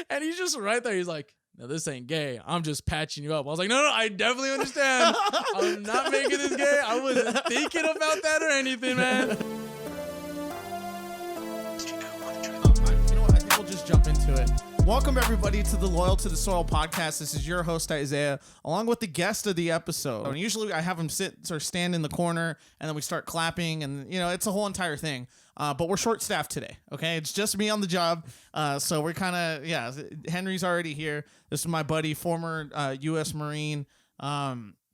And he's just right there. He's like, no, this ain't gay. I'm just patching you up. I was like, no, I definitely understand. I'm not making this gay. I wasn't thinking about that or anything, man. You know what? I think we'll just jump into it. Welcome, everybody, to the Loyal to the Soil podcast. This is your host, Isaiah, along with the guest of the episode. And usually I have him sit or stand in the corner, and then we start clapping, and, you know, it's a whole entire thing. But we're short-staffed today, okay? It's just me on the job, so we're kind of, yeah, Henry's already here. This is my buddy, former U.S. Marine.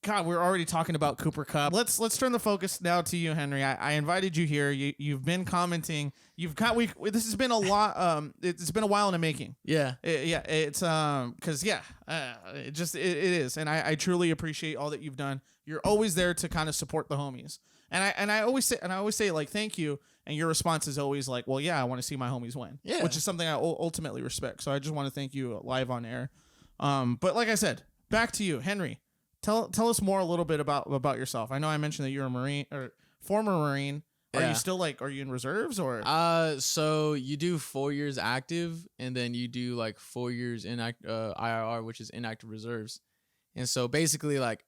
God, we're already talking about Cooper Kupp. Let's turn the focus now to you, Henry. I invited you here. You've been commenting. This has been a lot. It's been a while in the making. Yeah. It's because it is, and I truly appreciate all that you've done. You're always there to kind of support the homies, and I always say like thank you, and your response is always like, well, yeah, I want to see my homies win, which is something I ultimately respect. So I just want to thank you live on air. But like I said, back to you, Henry. Tell us more a little bit about yourself. I know I mentioned that you're a Marine or former Marine. Are you still are you in reserves or? So you do 4 years active, and then you do like 4 years in IRR, which is inactive reserves. And so basically, like,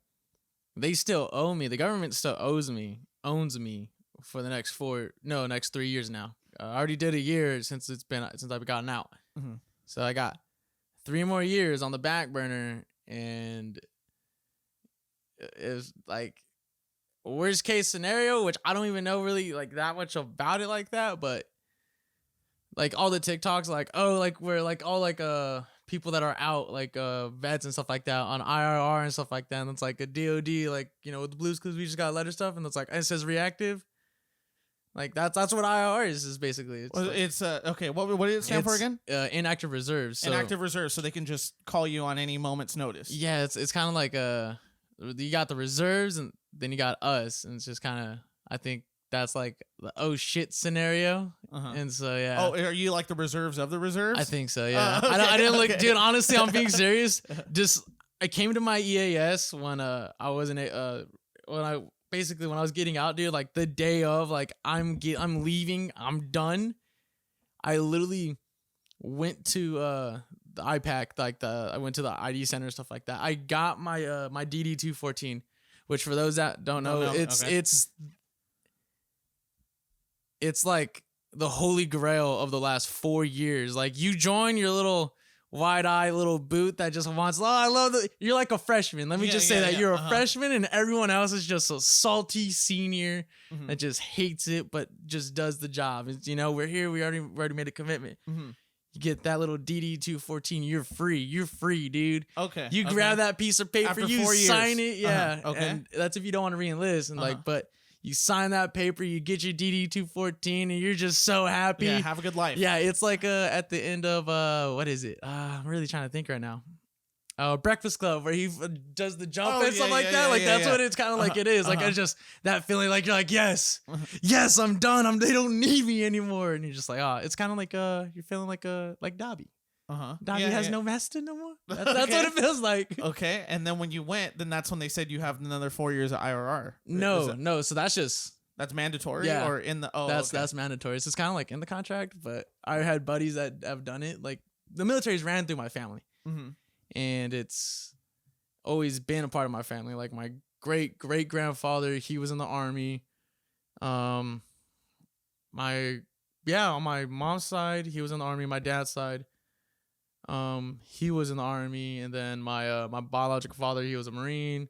they still owe me. The government still owns me for the next 3 years now. I already did a year since I've gotten out. Mm-hmm. So I got 3 more years on the back burner, and is like worst case scenario, which I don't even know really like that much about it like that, but like all the TikToks like, oh, like we're like all like people that are out like vets and stuff like that on IRR and stuff like that, and it's like a DOD, like, you know, with the Blues Clues we just got letter stuff, and it's like it says reactive. Like that's what IRR is basically. It's okay. What did it stand for again? Inactive reserves. So, inactive reserves, so they can just call you on any moment's notice. Yeah, it's kind of like you got the reserves, and then you got us, and it's just kind of, I think that's like the oh shit scenario. And so yeah. Oh, are you like the reserves of the reserves? I think so. Yeah. Okay, I didn't look, dude. Honestly, I'm being serious. Just I came to my EAS when I wasn't when I was getting out, dude. Like the day of, like I'm leaving, I'm done. I literally went to the IPAC, like I went to the ID center and stuff like that. I got my my DD 214, which for those that don't know, it's like the holy grail of the last 4 years. Like you join your little wide-eye little boot that just wants, you're like a freshman. Let me just say that you're a freshman, and everyone else is just a salty senior that just hates it, but just does the job. It's, you know, we're here. We already made a commitment. You get that little DD 214, you're free, dude. Okay. You grab that piece of paper, after you sign it, yeah. Okay. And that's if you don't want to re-enlist, and like, but you sign that paper, you get your DD 214, and you're just so happy. Yeah, have a good life. Yeah, it's like at the end of what is it? I'm really trying to think right now. Breakfast Club, where he does the jump and stuff like that. Like that's what it's kind of like it is. Like it's just that feeling, like you're like, yes, I'm done. They don't need me anymore, and you're just like, it's kind of like you're feeling like Dobby. Dobby has no vested no more. That's what it feels like. Okay, and then when you went, then that's when they said you have another 4 years of IRR. No. So that's mandatory, or in the that's mandatory. So it's kind of like in the contract, but I had buddies that have done it. Like the military's ran through my family. And it's always been a part of my family. Like my great grandfather, he was in the Army. On my mom's side, he was in the Army. My dad's side, he was in the Army. And then my biological father, he was a Marine.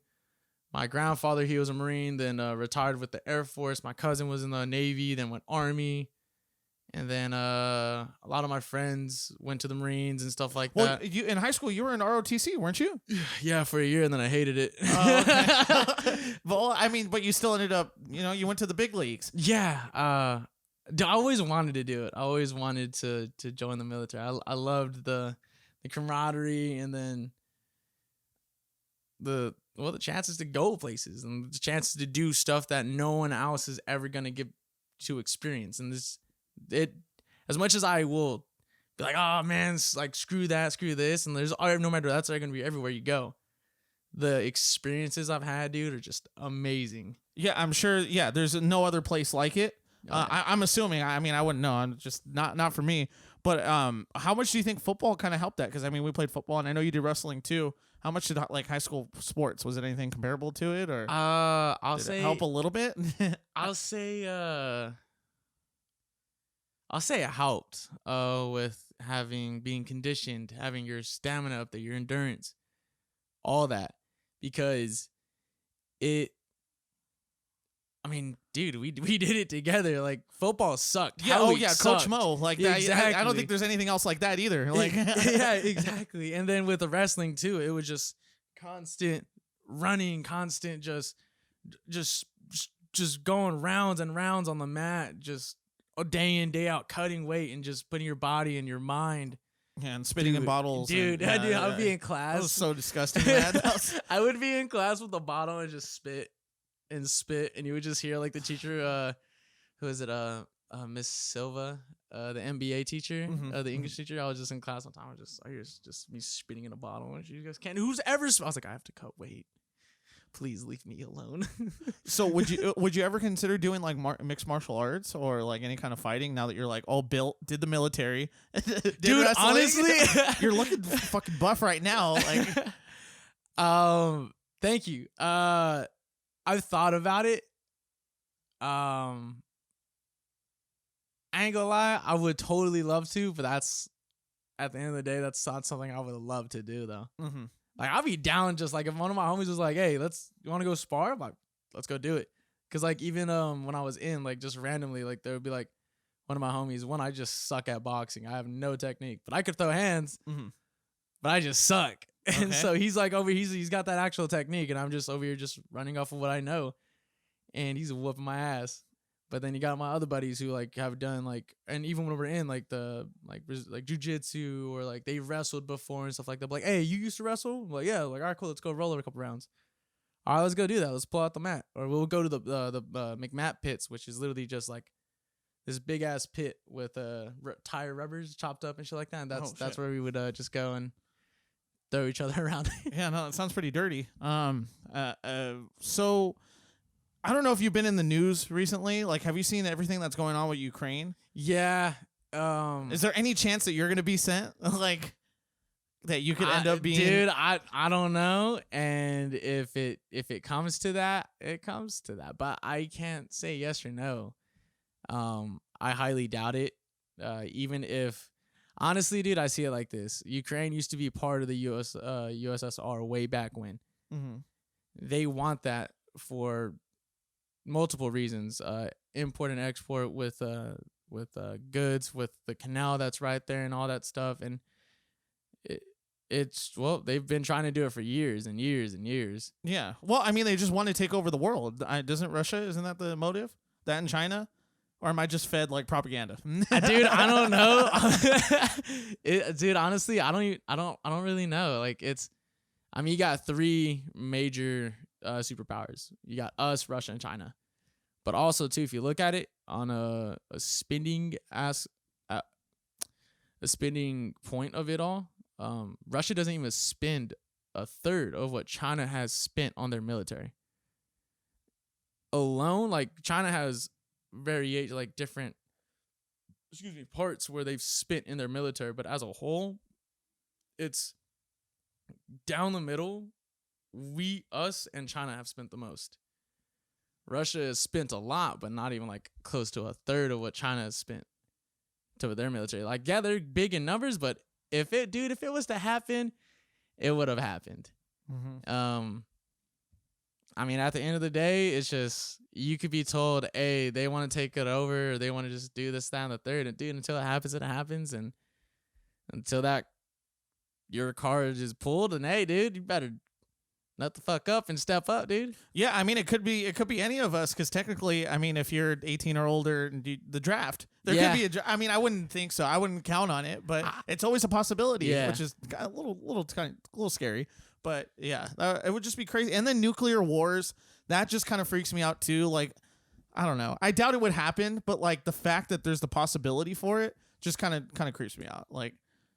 My grandfather, he was a Marine. Then retired with the Air Force. My cousin was in the Navy. Then went Army. And then a lot of my friends went to the Marines and stuff like that. Well, you in high school, you were in ROTC, weren't you? Yeah, for a year, and then I hated it. Okay. Well, I mean, but you still ended up, you went to the big leagues. Yeah. I always wanted to do it. I always wanted to join the military. I loved the camaraderie, and then the chances to go places, and the chances to do stuff that no one else is ever going to get to experience. And it as much as I will be like, oh man, like screw that, screw this, and there's no matter, that's going to be everywhere you go. The experiences I've had, dude, are just amazing. Yeah, I'm sure. Yeah, there's no other place like it. I'm assuming. I mean, I wouldn't know. I'm just not for me. But how much do you think football kind of helped that? Because I mean, we played football, and I know you did wrestling too. How much did like high school sports? Was it anything comparable to it, or I'll did say it help a little bit? I'll say it helped with being conditioned, having your stamina up there, your endurance, all that, because I mean, dude, we did it together. Like, football sucked. Yeah, sucked. Coach Mo. Like, exactly. I don't think there's anything else like that either. Like, yeah, exactly. And then with the wrestling too, it was just constant running, constant just going rounds and rounds on the mat, just day in, day out, cutting weight and just putting your body and your mind. Yeah, and spitting in bottles. Dude, I would be in class. That was so disgusting, man. I would be in class with a bottle and just spit, and you would just hear like the teacher, who is it, Miss Silva, the MBA teacher, the English teacher. I was just in class one time. I hear just me spitting in a bottle, and she goes, "Can who's ever?" I was like, "I have to cut weight. Please leave me alone." So would you ever consider doing like mixed martial arts or like any kind of fighting now that you're like all built, did the military, dude? Honestly, you're looking fucking buff right now. Like, thank you. I've thought about it. I ain't gonna lie, I would totally love to, but that's at the end of the day, that's not something I would love to do though. Mm-hmm. Like, I'll be down just like if one of my homies was like, "Hey, you want to go spar?" I'm like, let's go do it. Cause like even when I was in, like just randomly, like there would be like one of my homies. I just suck at boxing. I have no technique, but I could throw hands, but I just suck. And so he's like he's got that actual technique, and I'm just over here just running off of what I know, and he's whooping my ass. But then you got my other buddies who like have done like, and even when we're in like the like jujitsu or like they wrestled before and stuff like that. Like, "Hey, you used to wrestle?" I'm like, "Yeah." Like, "All right, cool. Let's go roll it a couple rounds." "All right, let's go do that. Let's pull out the mat," or we'll go to the McMat pits, which is literally just like this big ass pit with tire rubbers chopped up and shit like that. And that's where we would just go and throw each other around. Yeah, no, it sounds pretty dirty. So I don't know if you've been in the news recently. Like, have you seen everything that's going on with Ukraine? Yeah. Is there any chance that you're going to be sent? Like, that you could end up being? Dude, I don't know. And if it comes to that, it comes to that. But I can't say yes or no. I highly doubt it. Even if, honestly, dude, I see it like this. Ukraine used to be part of the USSR way back when. Mm-hmm. They want that for multiple reasons. Import and export with goods, with the canal that's right there and all that stuff. And they've been trying to do it for years and years and years. Yeah. Well, I mean, they just want to take over the world. Isn't that the motive? That in China? Or am I just fed like propaganda? Dude, I don't know. Dude, honestly, I don't really know. Like, you got three major superpowers. You got us, Russia, and China. But also too, if you look at it on a spending point of it all, Russia doesn't even spend a third of what China has spent on their military. Alone, like China has different parts where they've spent in their military, but as a whole, it's down the middle. Us and China have spent the most. Russia has spent a lot, but not even like close to a third of what China has spent to their military. Like, yeah, they're big in numbers, but if it was to happen, it would have happened. Mm-hmm. At the end of the day, it's just, you could be told, hey, they want to take it over, or they want to just do this, that, and the third. And dude, until it happens. And until your card is pulled, and hey, dude, you better nut the fuck up and step up, dude. Yeah, it could be any of us, because technically, if you're 18 or older, the draft, there could be I wouldn't think so. I wouldn't count on it, but it's always a possibility, which is a little scary. But yeah, it would just be crazy. And then nuclear wars, that just kind of freaks me out too. Like, I don't know. I doubt it would happen, but like the fact that there's the possibility for it just kind of creeps me out. Like,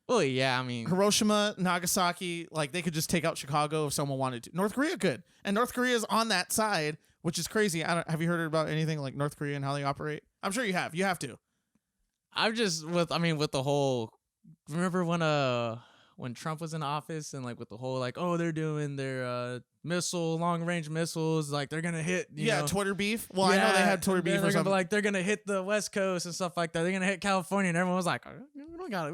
well, yeah, Hiroshima, Nagasaki, like they could just take out Chicago if someone wanted to. North Korea could, and North Korea is on that side, which is crazy. Have you heard about anything like North Korea and how they operate? I'm sure you have. You have to. I'm just with the whole. Remember when Trump was in office and like with the whole like, oh, they're doing their long range missiles, like they're gonna hit you know, Twitter beef. Well, I know they had Twitter beef or something. Like they're gonna hit the West Coast and stuff like that. They're gonna hit California, and everyone was like,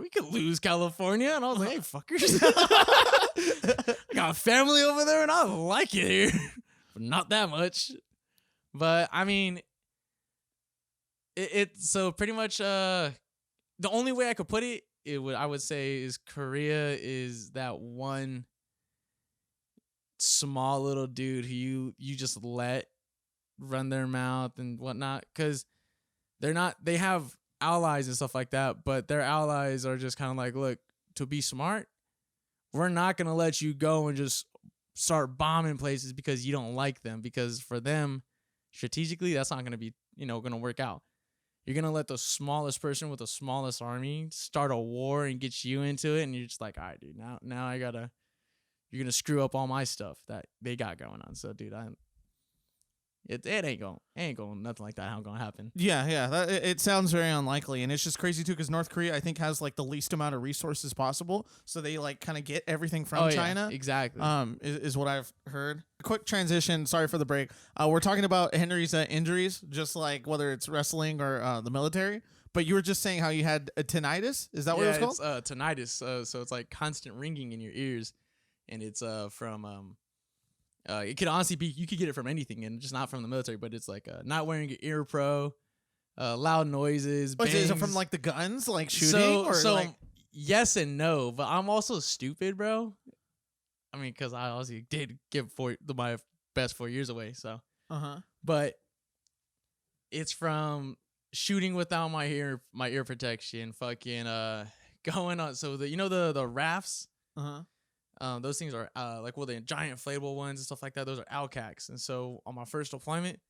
we could lose California. And I was like, hey, fuckers, I got a family over there, and I like it here, but not that much. But I mean, it's so pretty much the only way I could put it, I would say is Korea is that one small little dude who you just let run their mouth and whatnot, because they have allies and stuff like that, but their allies are just kind of like, look, to be smart, we're not gonna let you go and just start bombing places because you don't like them, because for them strategically that's not gonna be gonna work out. You're going to let the smallest person with the smallest army start a war and get you into it. And you're just like, all right, dude, now you're going to screw up all my stuff that they got going on. So, dude, it ain't going, nothing like that ain't going to happen. Yeah. It sounds very unlikely. And it's just crazy, too, because North Korea, I think, has like the least amount of resources possible. So they like kind of get everything from China. Yeah, exactly. Is what I've heard. Quick transition. Sorry for the break. We're talking about Henry's injuries, just like whether it's wrestling or the military. But you were just saying how you had a tinnitus. Is that what it was called? It's tinnitus. So it's like constant ringing in your ears, and it's from it could honestly be, you could get it from anything, and just not from the military. But it's like not wearing your ear pro, loud noises. Oh, is it from like the guns, like shooting? So like... yes and no, but I'm also stupid, bro. I mean, because I obviously did give my best 4 years away, so. But it's from shooting without my ear protection, fucking going on. So the rafts, those things are like the giant inflatable ones and stuff like that. Those are Alcacs, and so on my first deployment,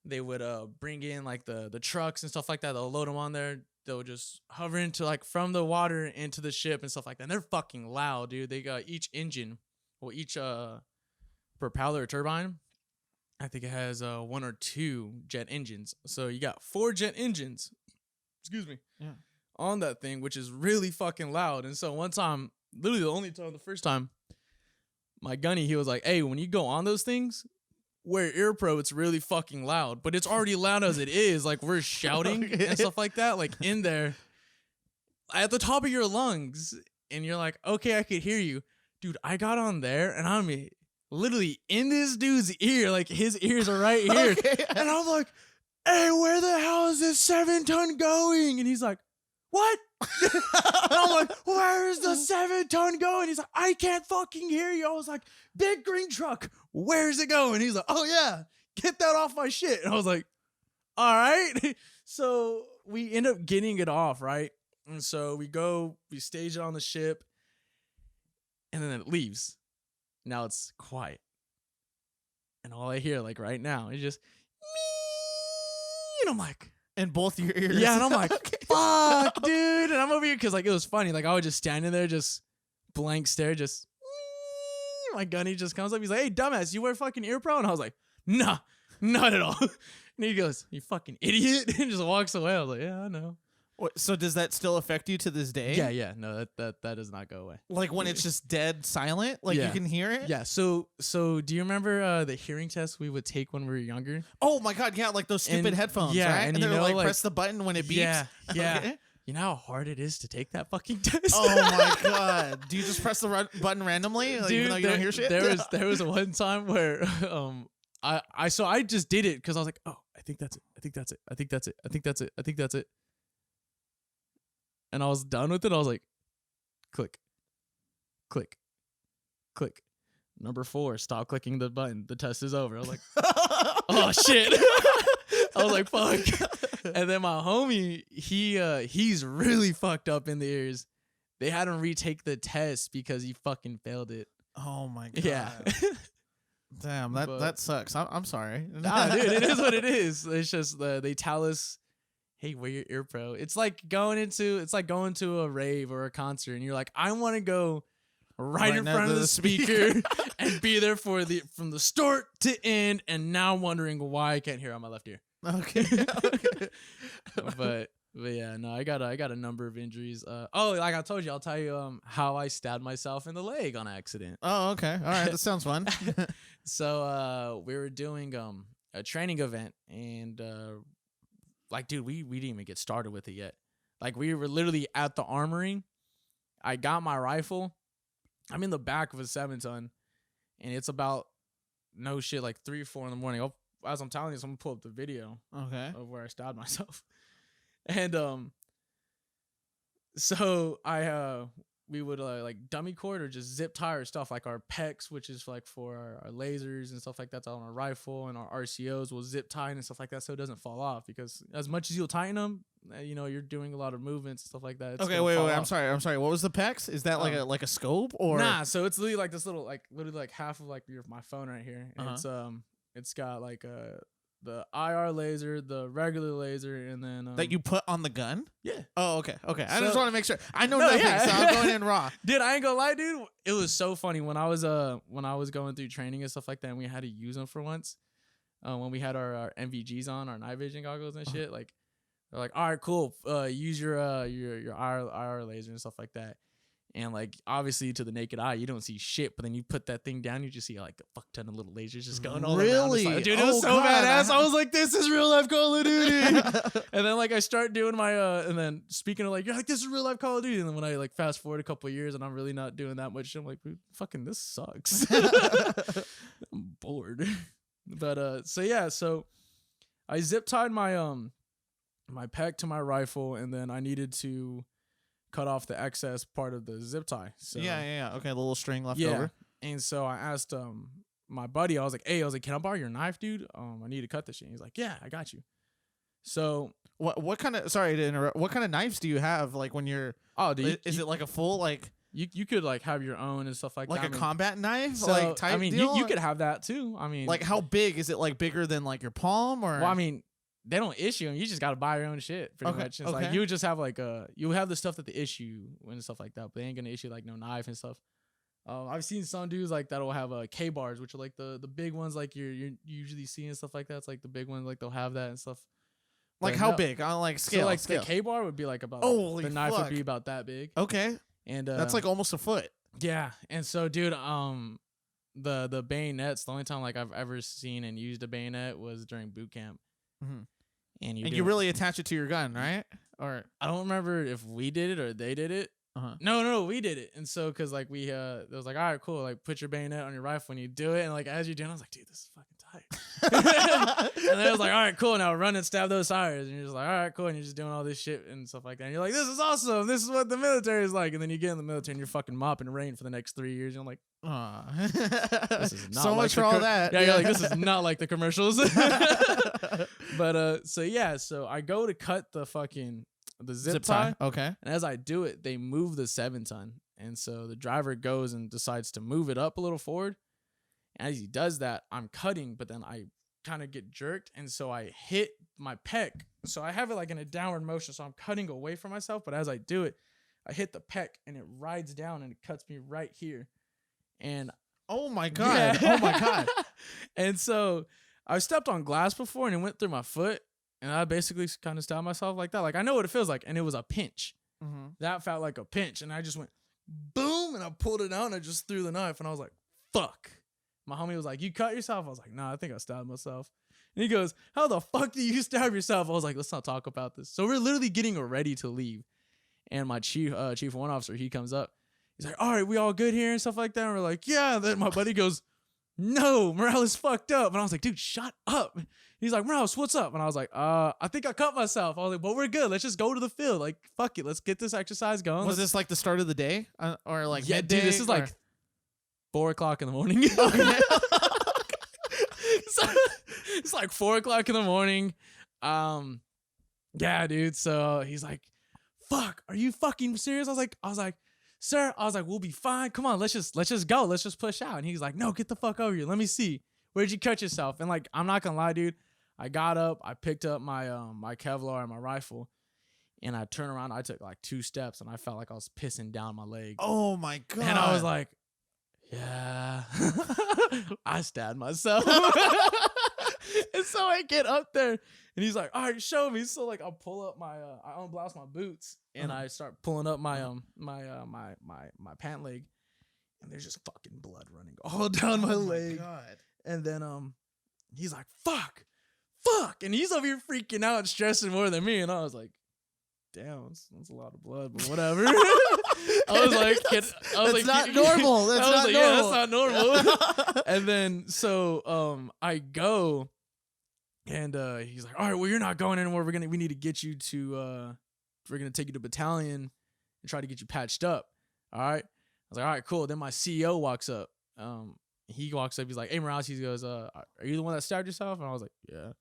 they would bring in like the trucks and stuff like that. They'll load them on there. They'll just hover into like from the water into the ship and stuff like that. And they're fucking loud, dude. They got each propeller or turbine, I think it has 1 or 2 jet engines. So you got 4 jet engines, on that thing, which is really fucking loud. And so one time, literally the first time, my gunny, he was like, hey, when you go on those things, wear ear pro, it's really fucking loud, but it's already loud as it is. Like, we're shouting and stuff like that, like in there at the top of your lungs, and you're like, okay, I could hear you. Dude, I got on there and I'm literally in this dude's ear, like his ears are right here. And I'm like, hey, where the hell is this 7-ton going? And he's like, what? And I'm like, where is the 7-ton going? He's like, I can't fucking hear you. I was like, big green truck, where's it going? He's like, oh yeah, get that off my shit. And I was like, all right. So we end up getting it off, right? And so we stage it on the ship, and then it leaves. Now it's quiet, and all I hear like right now is just me, and I'm like, in both your ears. Yeah, and I'm like, fuck, dude. And I'm over here because like it was funny. Like I was just standing there, just blank stare, just my gunny just comes up. He's like, hey, dumbass, you wear fucking ear pro? And I was like, nah, not at all. And he goes, you fucking idiot, and just walks away. I was like, yeah, I know. So does that still affect you to this day? Yeah. No, that does not go away. Like when it's just dead silent, like you can hear it? Yeah. So do you remember the hearing test we would take when we were younger? Oh my God, yeah, like those stupid headphones, right? And they're like press the button when it beeps. Yeah. Okay. You know how hard it is to take that fucking test? Oh my God. Do you just press the button randomly, like, dude, even though you don't hear shit? There was one time where I just did it because I was like, oh, I think that's it. And I was done with it. I was like, click, click, click. Number 4, stop clicking the button. The test is over. I was like, oh shit. I was like, fuck. And then my homie, he's really fucked up in the ears. They had him retake the test because he fucking failed it. Oh my God. Yeah. Damn, that sucks. I'm sorry. Nah, dude, it is what it is. It's just they tell us, hey, wear your ear pro. It's like going to a rave or a concert, and you're like, I want to go right in front of the speaker and be there from the start to end, and now I'm wondering why I can't hear on my left ear. Okay. But But yeah, no, I got a number of injuries. Like I told you, I'll tell you how I stabbed myself in the leg on accident. Oh, okay. All right, that sounds fun. So we were doing a training event, and like, dude, we didn't even get started with it yet. Like, we were literally at the armory. I got my rifle. I'm in the back of a 7-ton, and it's about no shit like 3 or 4 in the morning. As I'm telling you, I'm gonna pull up the video of where I stabbed myself. And so we would like dummy cord or just zip tie or stuff like our pecs, which is like for our lasers and stuff like that's on our rifle, and our RCOs will zip tie and stuff like that so it doesn't fall off, because as much as you'll tighten them, you're doing a lot of movements and stuff like that. Okay, wait. I'm sorry. What was the pecs? Is that like a scope or? Nah, so it's literally like this little, like literally like half of like my phone right here. And it's got like the IR laser, the regular laser, and then that you put on the gun. Yeah. Oh, okay. I just want to make sure. I know nothing, so I'm going in raw. Dude, I ain't gonna lie, dude. It was so funny when I was going through training and stuff like that, and we had to use them for once. When we had our MVGs on, our night vision goggles and shit, like they're like, all right, cool. Use your IR laser and stuff like that. And like, obviously to the naked eye, you don't see shit, but then you put that thing down, you just see like a fuck ton of little lasers just going all around. Like, dude, it was so badass. I was like, this is real life Call of Duty. And then like I start doing my and then speaking of like, you're like, this is real life Call of Duty. And then when I like fast forward a couple of years and I'm really not doing that much, I'm like, fucking this sucks. I'm bored. But so I zip tied my my pec to my rifle, and then I needed to cut off the excess part of the zip tie. So yeah. Okay, the little string left over. And so I asked my buddy, I was like, can I borrow your knife, dude? I need to cut this shit. He's like, yeah, I got you. So what kind of, sorry to interrupt, what kind of knives do you have, like when you're is it like a full like you could like have your own and stuff like that. Like a combat knife, so, like type I mean, deal? you could have that too. I mean, like how big is it? Like bigger than like your palm, or? Well, I mean, they don't issue them. You just got to buy your own shit, pretty much. It's like you would just have like you have the stuff that they issue and stuff like that, but they ain't gonna issue like no knife and stuff. I've seen some dudes like that'll have K bars, which are like the big ones, like you're usually seeing stuff like that. It's like the big ones, like they'll have that and stuff. Like how big? On like scale? So like scale. The K bar would be like about the knife would be about that big. Okay, and that's like almost a foot. Yeah, and so dude, the bayonets, the only time like I've ever seen and used a bayonet was during boot camp. Mm-hmm. And you really attach it to your gun, right? Or I don't remember if we did it or they did it. No, we did it. And so, cause like it was like, all right, cool. Like put your bayonet on your rifle when you do it. And like, as you're doing, I was like, dude, this is fucking tight. And then I was like, all right, cool. Now run and stab those tires. And you're just like, all right, cool. And you're just doing all this shit and stuff like that. And you're like, this is awesome. This is what the military is like. And then you get in the military and you're fucking mopping rain for the next 3 years. And I'm like, this is not so like much for all that. Yeah, you're like, this is not like the commercials. But so I go to cut the zip tie. Okay. And as I do it, they move the 7-ton. And so the driver goes and decides to move it up a little forward. And as he does that, I'm cutting, but then I kind of get jerked. And so I hit my pec. So I have it like in a downward motion. So I'm cutting away from myself. But as I do it, I hit the pec and it rides down and it cuts me right here. And oh my God. Yeah. Oh my God. And so I stepped on glass before and it went through my foot. And I basically kind of stabbed myself like that. Like, I know what it feels like. And it was a pinch. Mm-hmm. That felt like a pinch. And I just went, boom. And I pulled it out and I just threw the knife. And I was like, fuck. My homie was like, you cut yourself? I was like, nah, I think I stabbed myself. And he goes, how the fuck do you stab yourself? I was like, let's not talk about this. So we're literally getting ready to leave. And my chief one officer, he comes up. He's like, all right, we all good here and stuff like that. And we're like, yeah. And then my buddy goes, no, Morales fucked up. And I was like, dude, shut up. He's like, Morales, what's up? And I was like, I think I cut myself. I was like, but we're good. Let's just go to the field. Like, fuck it. Let's get this exercise going. Was this like the start of the day? Or like midday? Dude, this is like 4 o'clock in the morning. Okay. So, it's like 4 o'clock in the morning. Yeah, dude. So he's like, fuck, are you fucking serious? I was like, sir, we'll be fine. Come on, let's just go. Let's just push out. And he's like, no, get the fuck over here. Let me see. Where'd you cut yourself? And like, I'm not gonna lie, dude. I got up, I picked up my my Kevlar and my rifle, and I turned around. I took like 2 steps, and I felt like I was pissing down my leg. Oh my God. And I was like, yeah, I stabbed myself. And so I get up there and he's like, all right, show me. So like I'll pull up my I unblouse my boots and I start pulling up my my pant leg, and there's just fucking blood running all down my leg. God. And then he's like, fuck. And he's over here freaking out and stressing more than me. And I was like, damn, that's a lot of blood, but whatever. I was like, that's not normal. That's not normal. Yeah, that's not normal. And then so I go, and he's like, all right, well, you're not going anywhere. We need to get you to we're gonna take you to battalion and try to get you patched up. All right. I was like, all right, cool. Then my CEO walks up. He walks up. He's like, hey, Morales. He goes, are you the one that stabbed yourself? And I was like, yeah.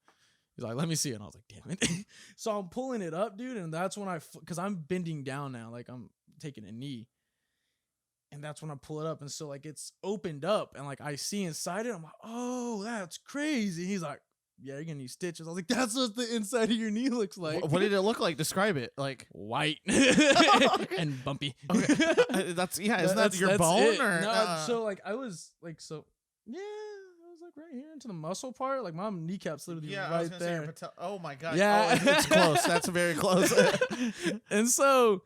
He's like, let me see it. And I was like, damn it. So I'm pulling it up, dude. And that's when because I'm bending down now. Like I'm taking a knee. And that's when I pull it up. And so like it's opened up. And like I see inside it. I'm like, oh, that's crazy. He's like, yeah, you're gonna need stitches. I was like, that's what the inside of your knee looks like. What did it look like? Describe it. Like white and bumpy. Okay. Isn't that your bone it. or no? So like I was like, so yeah, I was like right here into the muscle part. Like my kneecap's literally right there. Oh my god. Yeah, it's close. That's very close. And so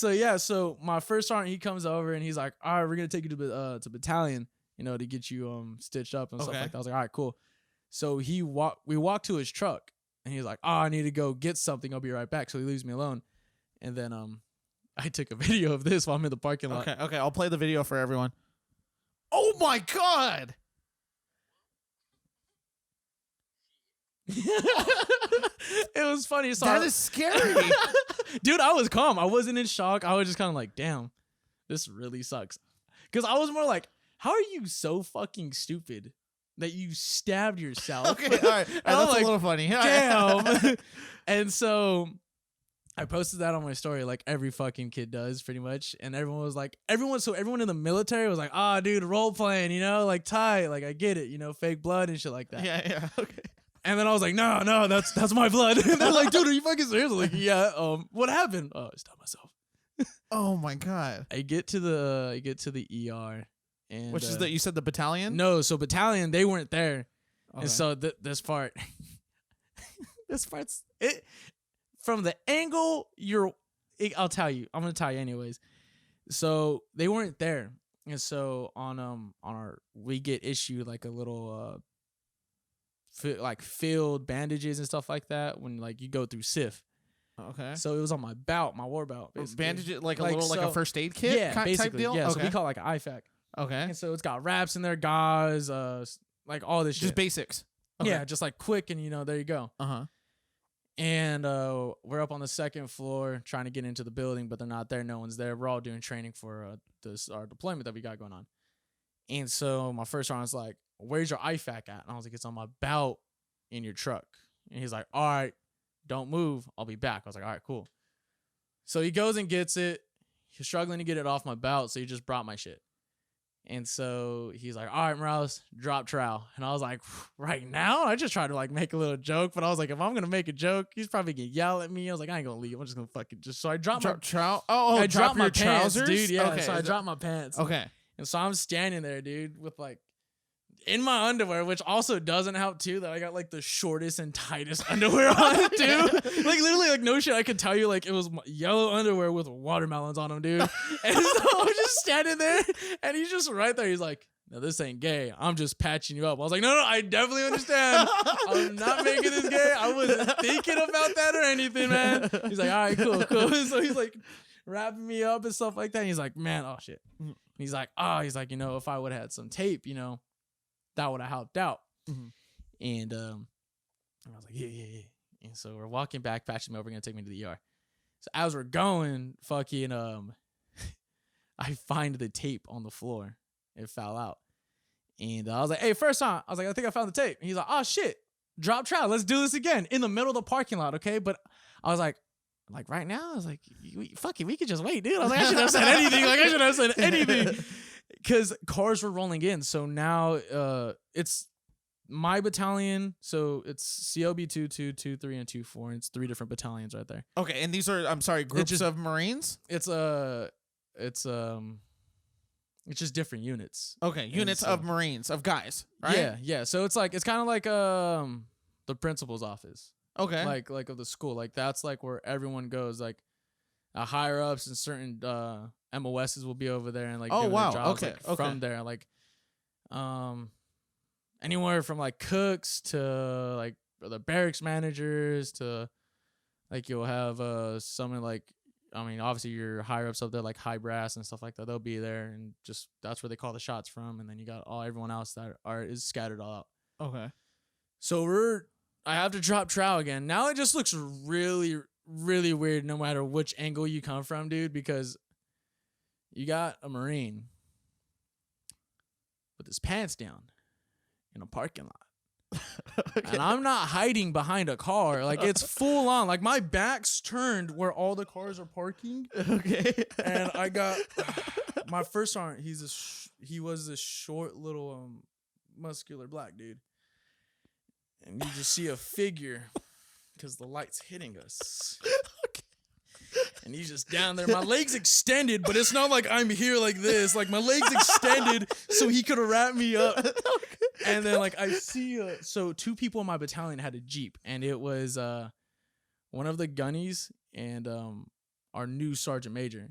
yeah, so my first sergeant, he comes over and he's like, all right, we're gonna take you to battalion, to get you stitched up and stuff like that. I was like, all right, cool. So we walk to his truck and he's like, oh, I need to go get something. I'll be right back. So he leaves me alone. And then I took a video of this while I'm in the parking lot. Okay, I'll play the video for everyone. Oh my god. It was funny. So that is scary. Dude, I was calm. I wasn't in shock. I was just kind of like, damn, this really sucks. Because I was more like, how are you so fucking stupid that you stabbed yourself? Okay, all right. That's like, a little funny. Damn. And so I posted that on my story like every fucking kid does pretty much. And everyone was like, everyone in the military was like, dude, role playing, like tight. Like I get it, fake blood and shit like that. Yeah, okay. And then I was like, no, that's my blood. And they're like, dude, are you fucking serious? I'm like, yeah. What happened? Oh, I stabbed myself. Oh my god. I get to the ER. And, which is that you said the battalion? No, so battalion, they weren't there. Okay. And so this part, this part's it from the angle I'll tell you. I'm gonna tell you anyways. So they weren't there, and so on we get issued like a little like filled bandages and stuff like that when like you go through SIF. Okay. So it was on my war belt. Bandages like a little like a first aid kit. Yeah, basically. Type deal. Yeah. Okay. So we call it like an IFAC. Okay. And so it's got wraps in there, gauze, like all this shit. Just basics. Okay. Yeah, just like quick and there you go. Uh-huh. And we're up on the second floor trying to get into the building, but they're not there. No one's there. We're all doing training for our deployment that we got going on. And so my first round was like, where's your IFAC at? And I was like, it's on my belt in your truck. And he's like, all right, don't move. I'll be back. I was like, all right, cool. So he goes and gets it. He's struggling to get it off my belt, so he just brought my shit. And so he's like, all right, Morales, drop trowel. And I was like, right now? I just tried to like make a little joke, but I was like, if I'm going to make a joke, he's probably going to yell at me. I was like, I ain't going to leave. I'm just going to fucking so I dropped my trowel. I dropped my trousers? pants, dude. Yeah. Okay. So I dropped my pants. Okay. And so I'm standing there, dude, with like in my underwear, which also doesn't help too, that I got like the shortest and tightest underwear on too. Like literally like no shit. I could tell you like it was yellow underwear with watermelons on them, dude. And so I'm just standing there and he's just right there. He's like, no, this ain't gay. I'm just patching you up. I was like, no, I definitely understand. I'm not making this gay. I wasn't thinking about that or anything, man. He's like, all right, cool. So he's like wrapping me up and stuff like that. And he's like, man, oh shit. And he's like, if I would have had some tape, that would have helped out. Mm-hmm. And I was like, yeah. And so we're walking back, patching me over, gonna take me to the ER. So as we're going, fucking I find the tape on the floor. It fell out. And I was like, hey, first time. I was like, I think I found the tape. And he's like, oh shit, drop trowel. Let's do this again in the middle of the parking lot, okay? But I was like right now? I was like, fuck it, we could just wait, dude. I was like, I shouldn't have said anything. Because cars were rolling in. So now it's my battalion. So it's COB 2, 2, 2, 3, and 2, 4. And it's 3 different battalions right there. Okay, and these are, groups of Marines? It's It's just different units. Okay, units of Marines, of guys, right? Yeah. So it's kind of like the principal's office. Okay. Like of the school. Like that's like where everyone goes. Like higher ups and certain MOSs will be over there and like doing their jobs, okay. From there. Like anywhere from like cooks to like the barracks managers to like you'll have someone like obviously your higher ups up there like high brass and stuff like that. They'll be there and just that's where they call the shots from. And then you got everyone else that is scattered all out. Okay. So I have to drop trow again. Now it just looks really, really weird no matter which angle you come from, dude, because you got a Marine with his pants down in a parking lot. Okay. And I'm not hiding behind a car. Like, it's full on. Like, my back's turned where all the cars are parking. Okay. And I got my first sergeant. He was a short little muscular black dude. And you just see a figure because the light's hitting us. Okay. And he's just down there. My legs extended, but it's not like I'm here like this. Like, my legs extended so he could have wrapped me up. Okay. And then, like, I see... so, two people in my battalion had a Jeep. And it was one of the gunnies and our new sergeant major.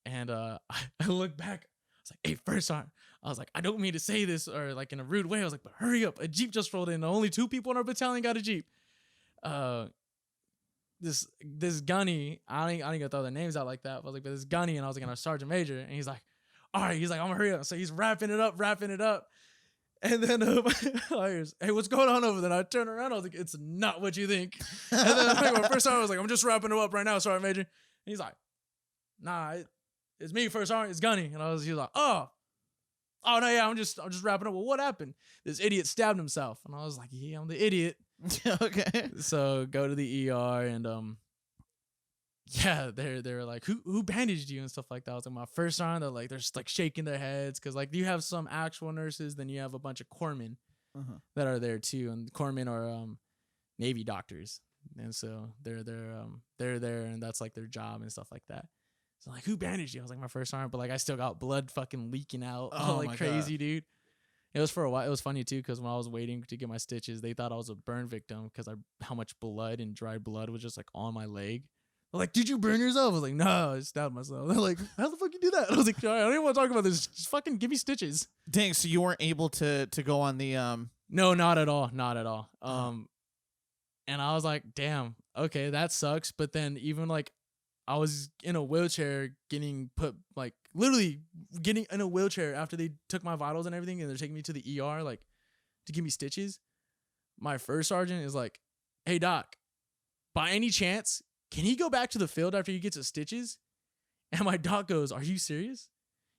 And I look back. I was like, hey, first sergeant. I was like, I don't mean to say this or, like, in a rude way. I was like, but hurry up. A Jeep just rolled in. Only two people in our battalion got a Jeep. This gunny, I ain't gonna throw their names out like that. But I was like, but this gunny, and I was like, our sergeant major, and he's like, all right, he's like, I'm gonna hurry up. So he's wrapping it up, and then hey, what's going on over there? And I turn around, I was like, it's not what you think. And then like, my first sergeant, I was like, I'm just wrapping it up right now, sergeant major. And he's like, nah, it's me, first sergeant, it's gunny. And he was like, oh no, yeah, I'm just wrapping up. Well, what happened? This idiot stabbed himself, and I was like, yeah, I'm the idiot. Okay. So go to the ER and yeah, they're like, who bandaged you and stuff like that. I was like, my first sergeant. They're just like shaking their heads because like you have some actual nurses, then you have a bunch of corpsmen that are there too, and corpsmen are Navy doctors, and so they're there, and that's like their job and stuff like that. So like, who bandaged you? I was like, my first sergeant, but like I still got blood fucking leaking out, like crazy, dude. It was for a while. It was funny too because when I was waiting to get my stitches, they thought I was a burn victim because how much blood and dried blood was just like on my leg. They're like, did you burn yourself? I was like, no, I stabbed myself. They're like, how the fuck you do that? I was like, I don't even want to talk about this. Just fucking give me stitches. Dang, so you weren't able to go on the No, not at all. Not at all. And I was like, damn, okay, that sucks. But then even like I was in a wheelchair literally getting in a wheelchair after they took my vitals and everything and they're taking me to the ER like to give me stitches. My first sergeant is like, hey doc, by any chance, can he go back to the field after he gets his stitches? And my doc goes, are you serious?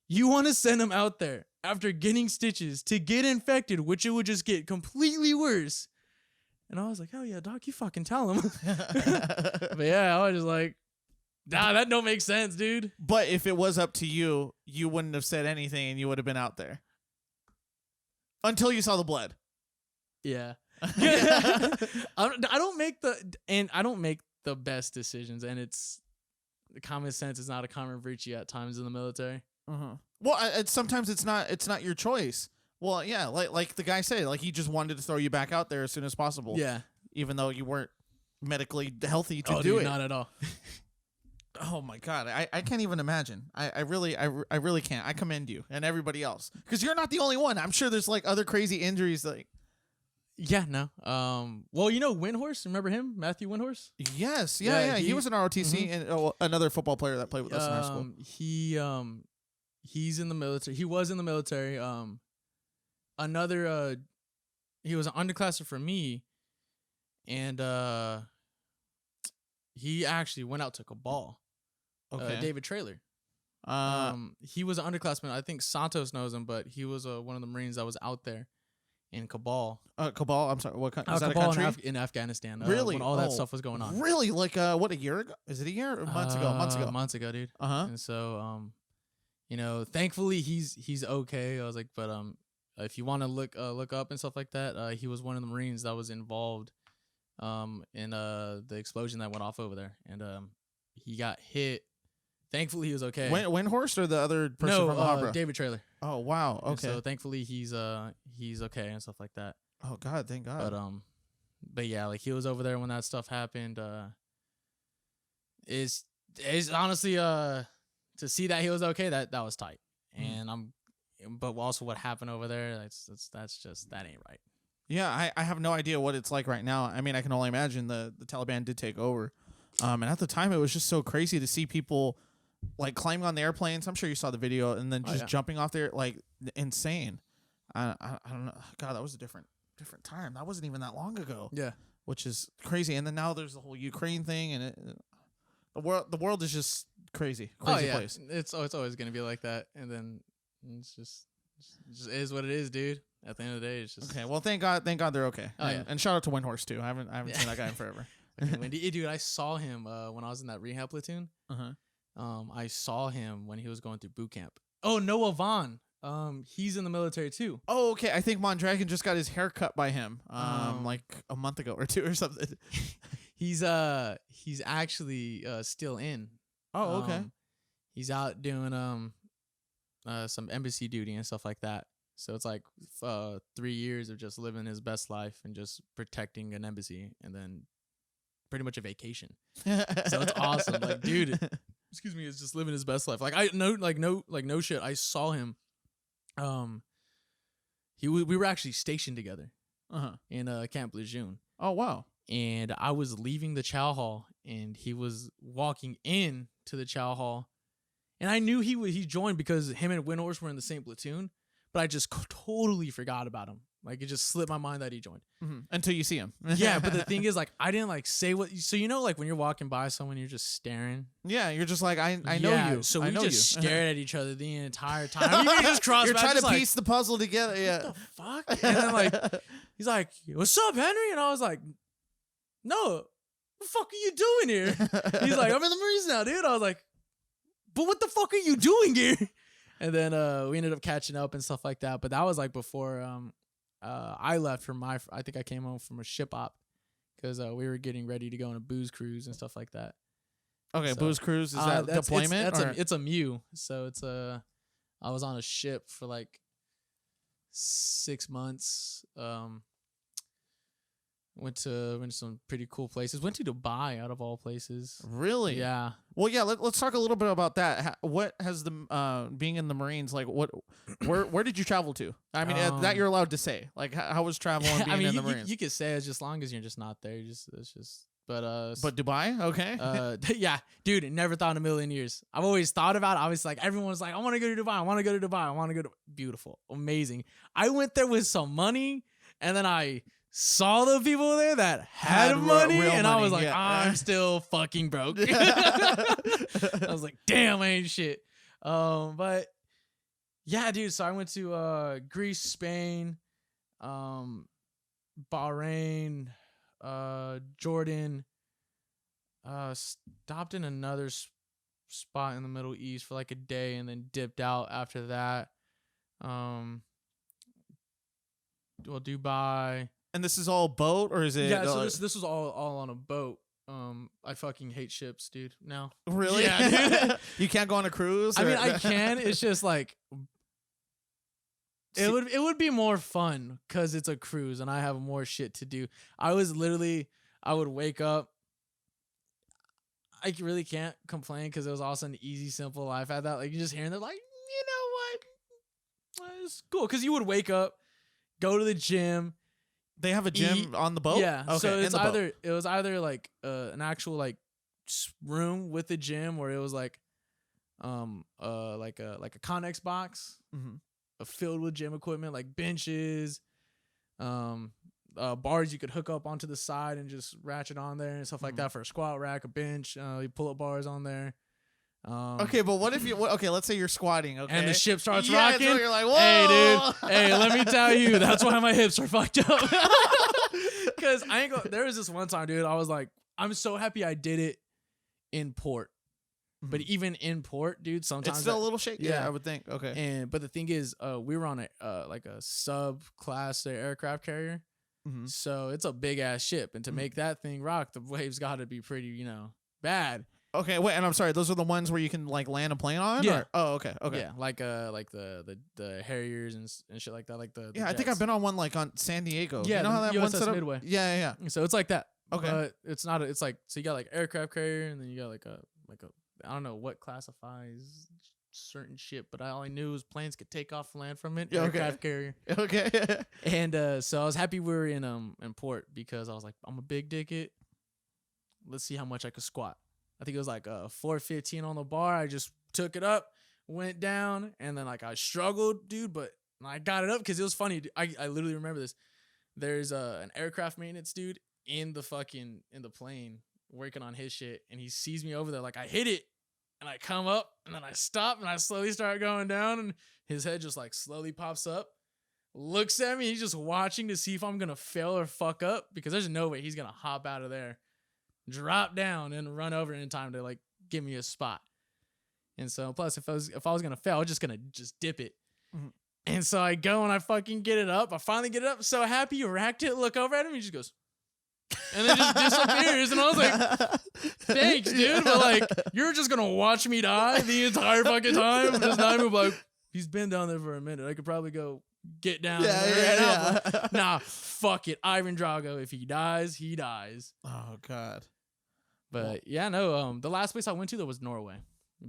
You want to send him out there after getting stitches to get infected, which it would just get completely worse. And I was like, oh yeah, doc, you fucking tell him. But yeah, I was just like, nah, that don't make sense, dude. But if it was up to you, you wouldn't have said anything and you would have been out there. Until you saw the blood. Yeah. I don't make the best decisions, and the common sense is not a common virtue at times in the military. Well, sometimes it's not your choice. Well, yeah, like the guy said, like he just wanted to throw you back out there as soon as possible. Yeah. Even though you weren't medically healthy to do it. Not at all. Oh my God, I can't even imagine. I really can't. I commend you and everybody else because you're not the only one. I'm sure there's like other crazy injuries. Like, yeah, no. Well, you know Windhorse. Remember him, Matthew Windhorse? Yes, yeah. He was an ROTC and another football player that played with us in high school. He's in the military. He was in the military. He was an underclasser for me, and he actually went out to Cabal. Okay. David Traylor. He was an underclassman. I think Santos knows him, but he was one of the Marines that was out there in Cabal. Cabal. I'm sorry. What country? Is that Cabal a country? in Afghanistan. Really? When all that stuff was going on. Really? Like what? A year ago? Is it a year? Or months ago? Months ago, dude. And so, thankfully he's okay. I was like, but if you want to look up and stuff like that, he was one of the Marines that was involved in the explosion that went off over there, and he got hit Thankfully, he was okay. Windhorst or the other person from the Harbor? David Trailer. Oh wow. And Okay. so thankfully he's okay and stuff like that. Oh God, thank God. But yeah, like he was over there when that stuff happened. Is honestly to see that he was okay, that was tight. And but also what happened over there, that's just that ain't right. Yeah, I have no idea what it's like right now. I mean, I can only imagine the Taliban did take over. And at the time it was just so crazy to see people like climbing on the airplanes. I'm sure you saw the video, and then just jumping off there, like insane. I don't know. God, that was a different time. That wasn't even that long ago. Yeah, which is crazy. And then now there's the whole Ukraine thing, and the world is just crazy place. It's always gonna be like that, and then it's just is what it is, dude. At the end of the day, it's just okay. Well, thank God they're okay. And shout out to Windhorst too. I haven't seen that guy in forever. Wendy, dude, I saw him when I was in that rehab platoon. I saw him when he was going through boot camp. Oh, Noah Vaughn. He's in the military too. Oh, okay. I think Mondragon just got his hair cut by him like a month ago or two or something. He's actually still in. Oh, okay. He's out doing some embassy duty and stuff like that. So it's like 3 years of just living his best life and just protecting an embassy, and then pretty much a vacation. So it's awesome. Like, dude, excuse me, is just living his best life. Like no shit. I saw him. We were actually stationed together. In Camp Lejeune. Oh wow. And I was leaving the chow hall, and he was walking in to the chow hall, and I knew he joined because him and Windhorst were in the same platoon, but I just totally forgot about him. Like, it just slipped my mind that he joined. Until you see him. Yeah, but the thing is, like, I didn't like say what. So like when you're walking by someone, you're just staring. Yeah, you're just like I know you. So we just stared at each other the entire time. You just cross. You're trying to piece the puzzle together. Yeah. What the fuck? And then like he's like, "What's up, Henry?" And I was like, "No, what the fuck are you doing here?" He's like, "I'm in the Marines now, dude." I was like, "But what the fuck are you doing here?" And then we ended up catching up and stuff like that. But that was like before I left from I think I came home from a ship op because we were getting ready to go on a booze cruise and stuff like that. Okay, so, booze cruise, is that deployment? It's a MEU. So it's I was on a ship for like 6 months. Went to some pretty cool places. Went to Dubai, out of all places. Really? Yeah. Well, yeah. Let's talk a little bit about that. What has the being in the Marines like? Where did you travel to? I mean, that you're allowed to say. Like, how was traveling being in the Marines? You could say it as long as you're just not there. It's just. But Dubai, okay. Yeah, dude. Never thought in a million years. I've always thought about it. Obviously, like everyone's like, I want to go to Dubai. I want to go to Dubai. I want to go to. Beautiful, amazing. I went there with some money, and then I saw the people there that had money, and I was like, I'm still fucking broke. I was like, damn, I ain't shit. But yeah, dude. So I went to Greece, Spain, Bahrain, Jordan. Stopped in another spot in the Middle East for like a day, and then dipped out after that. Well, Dubai. And this is all boat, or is it? Yeah, so this was all on a boat. I fucking hate ships, dude. Now, really? Yeah, dude. You can't go on a cruise. I mean, I can. It's just like it would be more fun because it's a cruise and I have more shit to do. I would wake up. I really can't complain because it was also an easy, simple life. I thought, like, you just hearing them, like, you know what? It's cool because you would wake up, go to the gym. They have a gym on the boat? Yeah. Okay, so it was either like an actual like room with a gym, or it was like like a Connex box filled with gym equipment, like benches, bars you could hook up onto the side and just ratchet on there and stuff like that for a squat rack, a bench, you pull up bars on there. Okay, but what if you? Okay, let's say you're squatting. Okay, and the ship starts rocking. So you're like, whoa! Hey, dude. Hey, let me tell you, that's why my hips are fucked up. Because there was this one time, dude. I was like, I'm so happy I did it in port. But even in port, dude, sometimes it's still a little shaky. Yeah, I would think. Okay. But the thing is, we were on like a sub-class aircraft carrier, so it's a big ass ship, and to make that thing rock, the waves got to be pretty, bad. Okay, wait, and I'm sorry. Those are the ones where you can like land a plane on. Yeah. Or? Oh, okay. Yeah, like the Harriers and shit like that, like the Yeah, I think I've been on one like on San Diego. Yeah, you know how the that one USS set up? Midway. Yeah. So it's like that. Okay. But it's not. It's like, so you got like aircraft carrier, and then you got like a I don't know what classifies certain shit, but all I knew was planes could take off and land from it. Yeah, okay. Aircraft carrier. Okay. And so I was happy we were in port, because I was like, I'm a big dick. Let's see how much I could squat. I think it was like 415 on the bar. I just took it up, went down, and then like I struggled, dude, but I got it up because it was funny. I literally remember this. There's an aircraft maintenance dude in the plane working on his shit, and he sees me over there. Like, I hit it, and I come up, and then I stop, and I slowly start going down, and his head just like slowly pops up, looks at me. He's just watching to see if I'm gonna fail or fuck up, because there's no way he's gonna hop out of there, drop down, and run over in time to like give me a spot. And so plus if I was gonna fail, I was just gonna dip it. Mm-hmm. And so I go and I fucking get it up. I finally get it up. So happy, racked it, look over at him. He just goes, and then just disappears. And I was like, thanks, dude. But like, you're just going to watch me die the entire fucking time. I'm just not even like, he's been down there for a minute. I could probably go get down there right now. But nah, fuck it. Ivan Drago, if he dies, he dies. Oh, God. But yeah, no, the last place I went to, though, was Norway.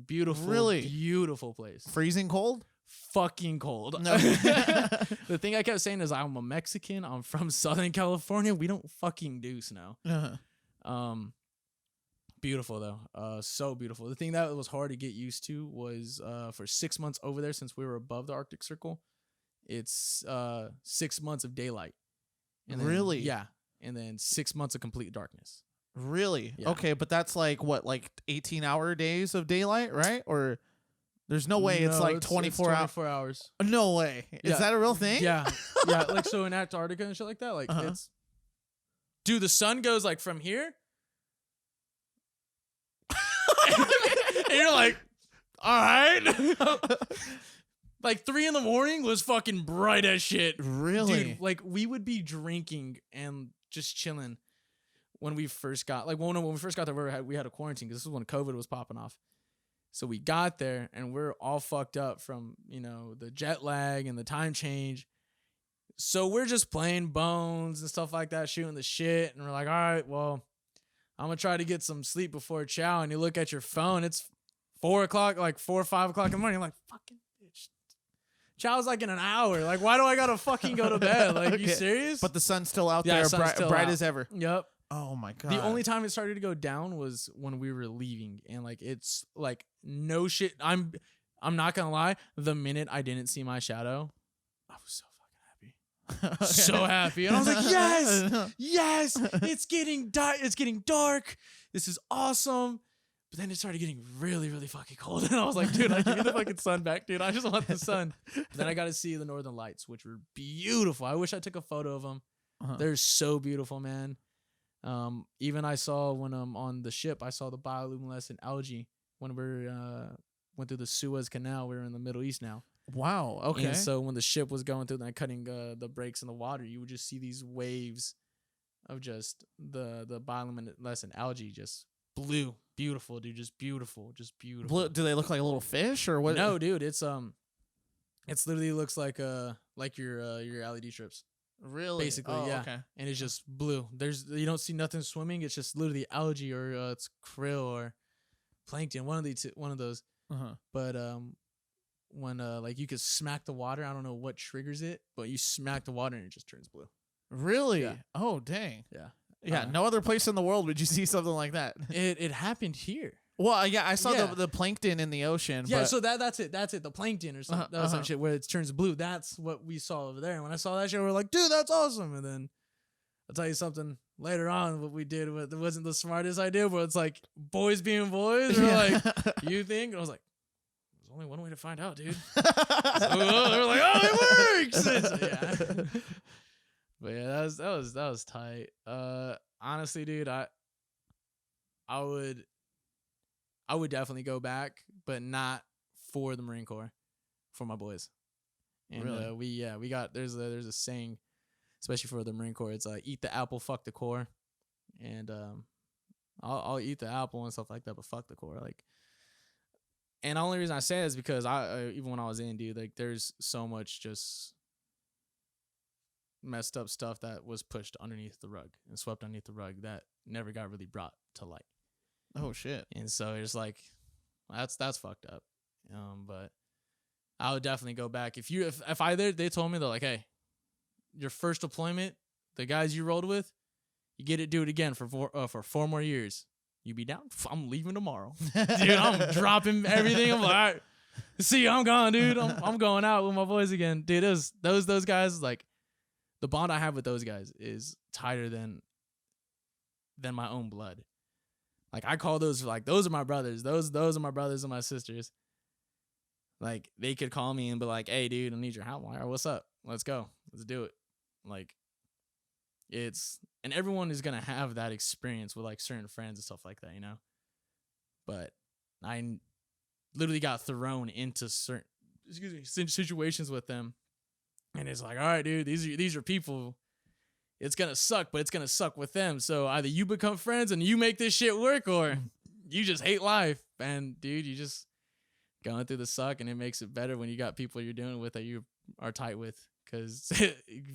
Beautiful, really beautiful place. Freezing cold? Fucking cold. No. The thing I kept saying is, I'm a Mexican. I'm from Southern California. We don't fucking do snow. Uh-huh. Beautiful though. So beautiful. The thing that was hard to get used to was for 6 months over there, since we were above the Arctic Circle, it's 6 months of daylight. And then, really? Yeah. And then 6 months of complete darkness. Really? Yeah. Okay, but that's like what, like 18-hour days of daylight, right? Or there's no way it's like 24 hours. No way. Yeah. Is that a real thing? Yeah. Yeah. Like, so in Antarctica and shit like that, like it's, dude, the sun goes like from here. And you're like, all right. Like 3 a.m. was fucking bright as shit. Really? Dude, like we would be drinking and just chilling when we first got, like when we first got there, we had a quarantine, because this was when COVID was popping off. So we got there and we're all fucked up from, the jet lag and the time change. So we're just playing bones and stuff like that, shooting the shit. And we're like, all right, well, I'm going to try to get some sleep before chow. And you look at your phone, it's 4 o'clock, like 4 or 5 o'clock in the morning. I'm like, fucking bitch. Chow's like in an hour. Like, why do I got to fucking go to bed? Like, Okay. You serious? But the sun's still out there, bright as ever. Yep. Oh my God. The only time it started to go down was when we were leaving, and like it's like no shit. I'm not gonna lie. The minute I didn't see my shadow, I was so fucking happy. So happy. And I was like, yes, it's getting dark. This is awesome. But then it started getting really, really fucking cold. And I was like, dude, give me the fucking sun back, dude. I just want the sun. But then I got to see the northern lights, which were beautiful. I wish I took a photo of them. They're so beautiful, man. Even I saw when I'm on the ship, I saw the bioluminescent algae when we went through the Suez Canal. We're in the Middle East now. Wow. Okay. And so when the ship was going through and cutting the breaks in the water, you would just see these waves of just the bioluminescent algae, just blue, beautiful, dude, just beautiful. Blue, do they look like a little fish or what? No, dude, it's literally looks like your LED strips. Really? Basically, yeah. Okay. And it's just blue. You don't see nothing swimming. It's just literally algae or it's krill or plankton. One of those. But when like you could smack the water, I don't know what triggers it, but you smack the water and it just turns blue. Really? Yeah. Oh, dang. Yeah. Yeah. No other place in the world would you see something like that. It happened here. Well, yeah, I saw the plankton in the ocean. Yeah, but so that's it. The plankton or something, some shit where it turns blue. That's what we saw over there. And when I saw that shit, we were like, dude, that's awesome. And then I'll tell you something later on. What we did, it wasn't the smartest idea, but it's like boys being boys. We're like, you think? And I was like, there's only one way to find out, dude. So we're like, oh, it works. Yeah. But yeah, that was tight. Honestly, dude, I would definitely go back, but not for the Marine Corps, for my boys. And really? We got there's a saying, especially for the Marine Corps. It's eat the apple, fuck the Corps, and I'll eat the apple and stuff like that, but fuck the core. Like, and the only reason I say that is because I even when I was in, dude, like there's so much just messed up stuff that was pushed underneath the rug and swept underneath the rug that never got really brought to light. Oh shit. And so it's like that's fucked up. But I would definitely go back if they told me they're like, hey, your first deployment, the guys you rolled with, you get to do it again for 4 more years. You be down? I'm leaving tomorrow. Dude, I'm dropping everything. I'm like, all right, see you, I'm gone, dude. I'm going out with my boys again. Dude, those guys, like, the bond I have with those guys is tighter than my own blood. Like, I call those, like, those are my brothers. Those are my brothers and my sisters. Like, they could call me and be like, hey, dude, I need your help. Like, what's up? Let's go. Let's do it. Like, and everyone is going to have that experience with, like, certain friends and stuff like that, you know? But I literally got thrown into certain, situations with them. And it's like, all right, dude, these are people. It's going to suck, but it's going to suck with them. So either you become friends and you make this shit work, or you just hate life. And, dude, you just going through the suck, and it makes it better when you got people you're doing it with that you are tight with. Because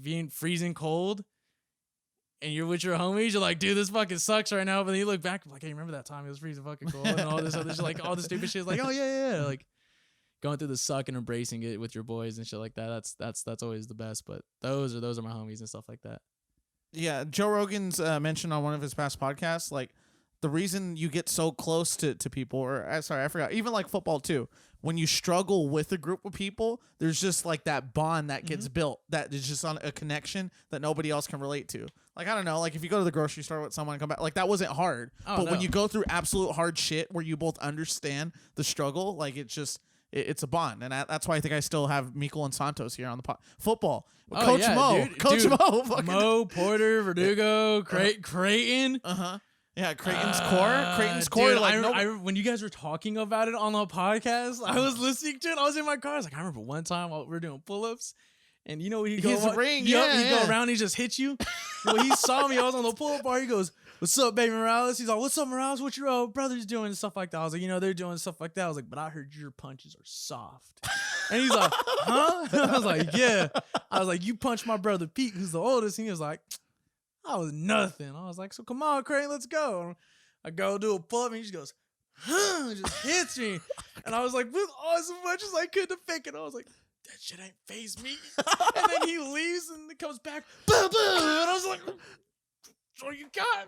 being freezing cold and you're with your homies, you're like, dude, this fucking sucks right now. But then you look back, like, hey, remember that time it was freezing fucking cold and all this other shit, like all this stupid shit. Like, oh yeah. Like going through the suck and embracing it with your boys and shit like that. That's always the best. But those are my homies and stuff like that. Yeah, Joe Rogan's mentioned on one of his past podcasts, like, the reason you get so close to people, or sorry, I forgot, even like football too, when you struggle with a group of people, there's just like that bond that gets built that is just on a connection that nobody else can relate to. Like, I don't know, like if you go to the grocery store with someone and come back, like that wasn't hard. But when you go through absolute hard shit where you both understand the struggle, like it's a bond. And that's why I think I still have Mikkel and Santos here on the pod. Football. Coach Mo. Dude, Coach Mo. Mo, Porter, Verdugo, Creighton. Uh-huh. Yeah, Creighton's core. Dude, like, when you guys were talking about it on the podcast, I was listening to it. I was in my car. I was like, I remember one time while we were doing pull-ups, and you know when he goes, ring, he go around, he just hits you. Well, he saw me. I was on the pull-up bar. He goes, "What's up, baby Morales?" He's like, "What's up, Morales? What your brothers doing?" And stuff like that. I was like, they're doing stuff like that. I was like, but I heard your punches are soft. And he's like, huh? I was like, yeah. I was like, you punched my brother Pete, who's the oldest. And he was like, I was nothing. I was like, so come on, Creighton, let's go. I go do a pull-up, and he just goes, huh, and just hits me. And I was like, with as much as I could to fake it, I was like, that shit ain't faze me. And then he leaves, and he comes back, boom, boom. And I was like, what you got?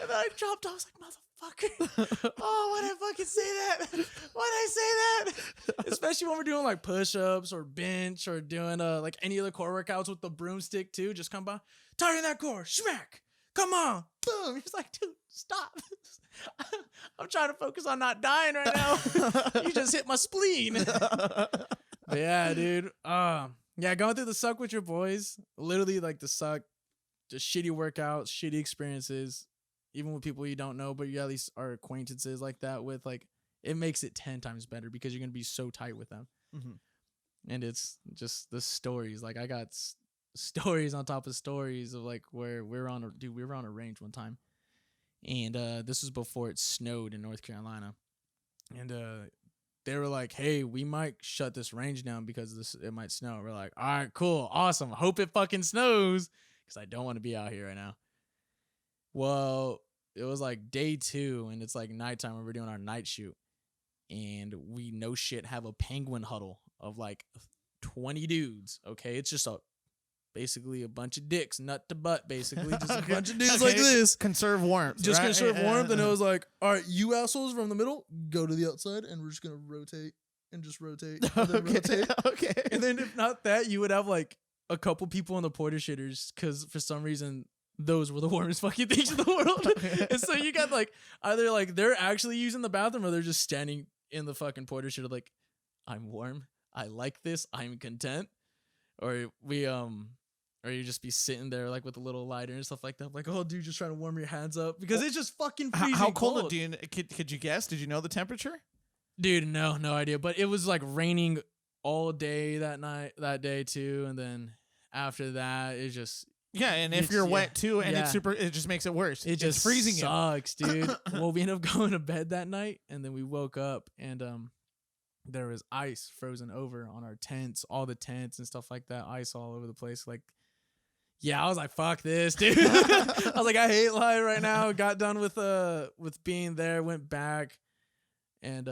And then I dropped, I was like, motherfucker. Oh, why did I fucking say that? Why did I say that? Especially when we're doing like push-ups or bench or doing like any other core workouts with the broomstick too. Just come by, tighten that core, smack. Come on, boom. He's like, dude, stop. I'm trying to focus on not dying right now. You just hit my spleen. But yeah, dude. Yeah, going through the suck with your boys. Literally like the suck. Just shitty workouts, shitty experiences. Even with people you don't know, but you at least are acquaintances like that with, like, it makes it 10 times better because you're going to be so tight with them. Mm-hmm. And it's just the stories. Like, I got stories on top of stories of, like, where we were on a range one time. And this was before it snowed in North Carolina. And they were like, hey, we might shut this range down because it might snow. We're like, all right, cool, awesome. Hope it fucking snows because I don't want to be out here right now. Well, it was like day 2, and it's like nighttime when we're doing our night shoot. And we no shit have a penguin huddle of like 20 dudes, okay? It's just basically a bunch of dicks, nut to butt, basically. Just a bunch of dudes like this. Conserve warmth. Just right? Conserve warmth. And it was like, all right, you assholes from the middle, go to the outside, and we're just going to rotate and just rotate. And then rotate. Okay. And then if not that, you would have like a couple people on the porta shitters because for some reason those were the warmest fucking things in the world. And so you got like either like they're actually using the bathroom or they're just standing in the fucking porta shitter like, I'm warm, I like this, I'm content. Or or you just be sitting there like with a little lighter and stuff like that. Like, oh dude, just trying to warm your hands up because it's just fucking freezing. How cold do you could you guess? Did you know the temperature? Dude, no idea. But it was like raining all day that day too, and then after that, it's just Yeah, and if you're wet too, and it's super, it just makes it worse. It just freezing sucks, dude. Well, we ended up going to bed that night, and then we woke up, and there was ice frozen over on our tents, all the tents and stuff like that, ice all over the place. Like, yeah, I was like, fuck this, dude. I was like, I hate life right now. Got done with being there, went back, and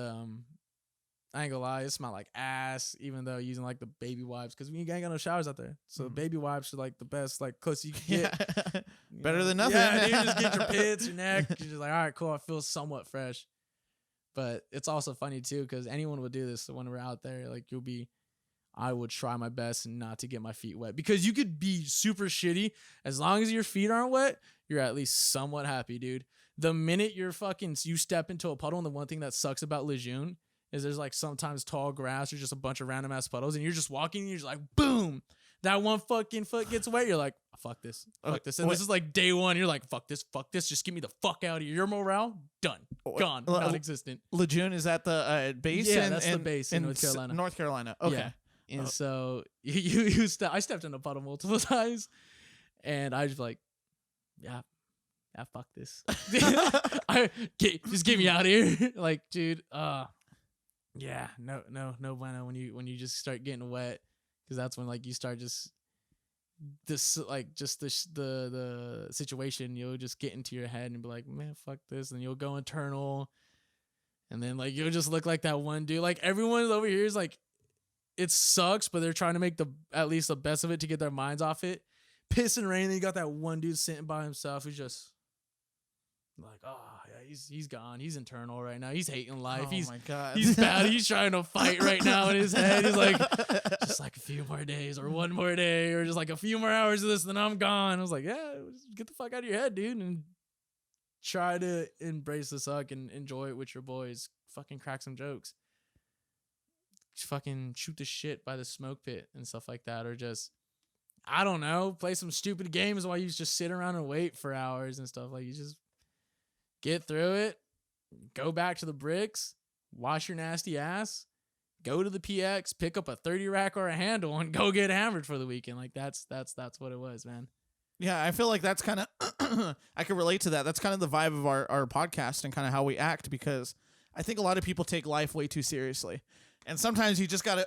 I ain't gonna lie, it smelled like ass, even though using like the baby wipes, because we ain't got no showers out there. So baby wipes are like the best, like close you can get. Better than nothing. Yeah, dude, just get your pits, your neck. You're just like, all right, cool. I feel somewhat fresh. But it's also funny too, because anyone would do this when we're out there. Like I would try my best not to get my feet wet, because you could be super shitty. As long as your feet aren't wet, you're at least somewhat happy, dude. The minute you step into a puddle, and the one thing that sucks about Lejeune is there's like sometimes tall grass or just a bunch of random ass puddles, and you're just walking and you're just like, boom, that one fucking foot gets wet. You're like, fuck this. And this is like day one. You're like, fuck this. Just get me the fuck out of here. Your morale, done. Gone. Non-existent. Lejeune, is that the base? Yeah, that's the base in North Carolina. North Carolina. Okay. Yeah. And so I stepped in a puddle multiple times, and I just like, yeah, fuck this. Just get me out of here. Like, dude, yeah, no bueno when you just start getting wet, because that's when like you start just the situation, you'll just get into your head and be like, man, fuck this, and you'll go internal, and then like you'll just look like that one dude. Like everyone over here is like, it sucks, but they're trying to make at least the best of it to get their minds off it. Piss and rain, and you got that one dude sitting by himself who's just like, oh yeah, he's gone. He's internal right now. He's hating life. Oh my God. He's bad. He's trying to fight right now in his head. He's like, just like a few more days, or one more day, or just like a few more hours of this, then I'm gone. I was like, yeah, just get the fuck out of your head, dude, and try to embrace the suck and enjoy it with your boys. Fucking crack some jokes. Just fucking shoot the shit by the smoke pit and stuff like that, or just, I don't know, play some stupid games while you just sit around and wait for hours and stuff. Like, you just get through it, go back to the bricks, wash your nasty ass, go to the PX, pick up a 30 rack or a handle, and go get hammered for the weekend. Like that's what it was, man. Yeah, I feel like that's kind of I can relate to that. That's kind of the vibe of our podcast and kind of how we act, because I think a lot of people take life way too seriously. And sometimes you just gotta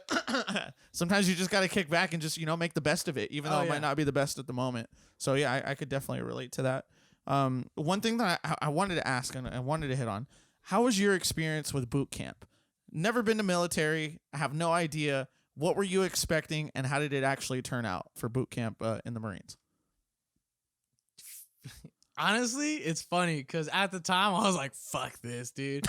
kick back and just, make the best of it, even though it might not be the best at the moment. So yeah, I could definitely relate to that. One thing that I wanted to ask and I wanted to hit on, how was your experience with boot camp? Never been to military. I have no idea. What were you expecting, and how did it actually turn out for boot camp in the Marines? Honestly, it's funny because at the time I was like, fuck this, dude.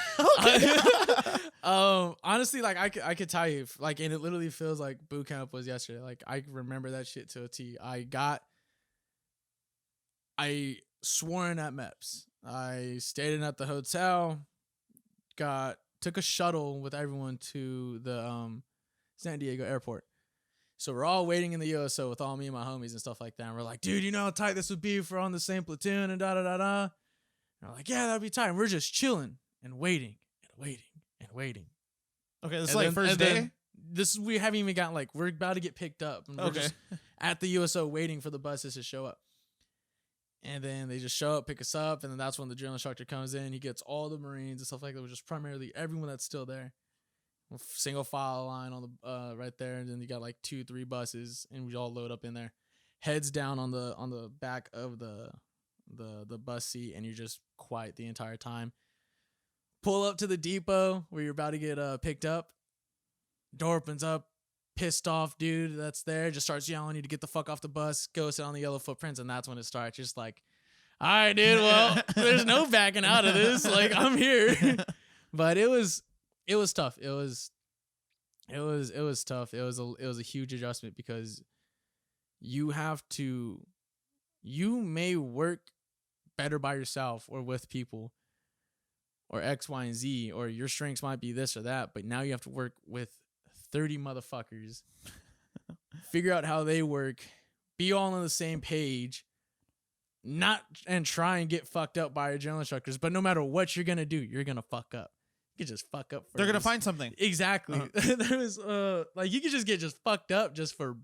Honestly, like I could tell you, like, and it literally feels like boot camp was yesterday. Like, I remember that shit to a T. I swore in at MEPS. I stayed in at the hotel, took a shuttle with everyone to the San Diego airport. So we're all waiting in the USO with all me and my homies and stuff like that. And we're like, dude, you know how tight this would be if we're on the same platoon and da-da-da-da. And we're like, yeah, that'd be tight. And we're just chilling and waiting and waiting and waiting. Okay, this is like first day? We haven't even gotten, like, we're about to get picked up. And we're just at the USO waiting for the buses to show up. And then they just show up, pick us up, and then that's when the drill instructor comes in. He gets all the Marines and stuff like that, which is primarily everyone that's still there. Single file line on the right there, and then you got like 2-3 buses, and we all load up in there. Heads down on the back of the bus seat, and you're just quiet the entire time. Pull up to the depot where you're about to get picked up. Door opens up. Pissed off dude that's there just starts yelling you to get the fuck off the bus, go sit on the yellow footprints, and that's when it starts. Just like, all right, dude, well, there's no backing out of this. Like, I'm here. But it was tough. It was tough. It was a huge adjustment, because you may work better by yourself or with people or X, Y, and Z, or your strengths might be this or that, but now you have to work with 30 motherfuckers, figure out how they work, be all on the same page, and try and get fucked up by your drill instructors. But no matter what you're gonna do, you're gonna fuck up. You could just fuck up. They're gonna find something. Exactly. There was like, you could just get fucked up just for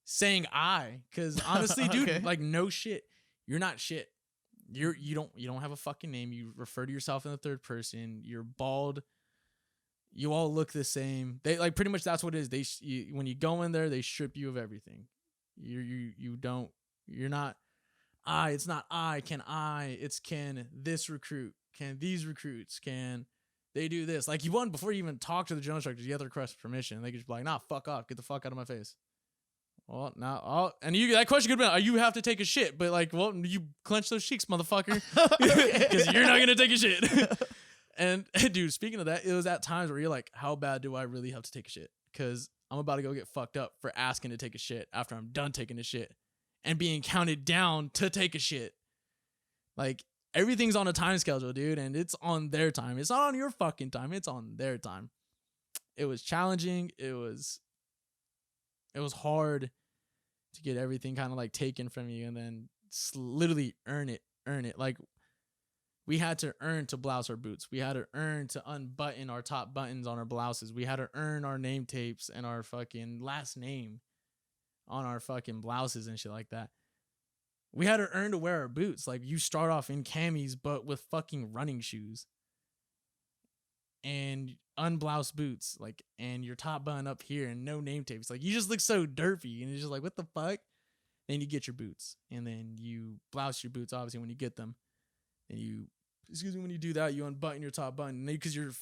saying I, because honestly, dude, Okay. like no shit, you're not shit. You don't have a fucking name. You refer to yourself in the third person. You're bald. You all look the same. They like pretty much that's what it is. When you go in there, they strip you of everything. You don't. You're not. It's not I. Can I? It's can this recruit? Can these recruits? Can they do this? Like you want before you even talk to the drill instructors, you have to request permission. They could just be like, nah, fuck off, get the fuck out of my face. Well, now, and that question could be, you have to take a shit, but like, well, you clench those cheeks, motherfucker, because you're not gonna take a shit. And dude, speaking of that, it was at times where you're like, how bad do I really have to take a shit? Because I'm about to go get fucked up for asking to take a shit after I'm done taking a shit and being counted down to take a shit. Like everything's on a time schedule, dude, and it's on their time. It's not on your fucking time. It's on their time. It was challenging. It was hard to get everything kind of like taken from you and then literally earn it. Like we had to earn to blouse our boots. We had to earn to unbutton our top buttons on our blouses. We had to earn our name tapes and our fucking last name on our fucking blouses and shit like that. We had to earn to wear our boots. Like you start off in camis, but with fucking running shoes and unbloused boots, like, and your top button up here and no name tapes. Like you just look so derpy and you're just like, what the fuck? Then you get your boots and then you blouse your boots, obviously, when you get them. And when you do that, you unbutton your top button because you're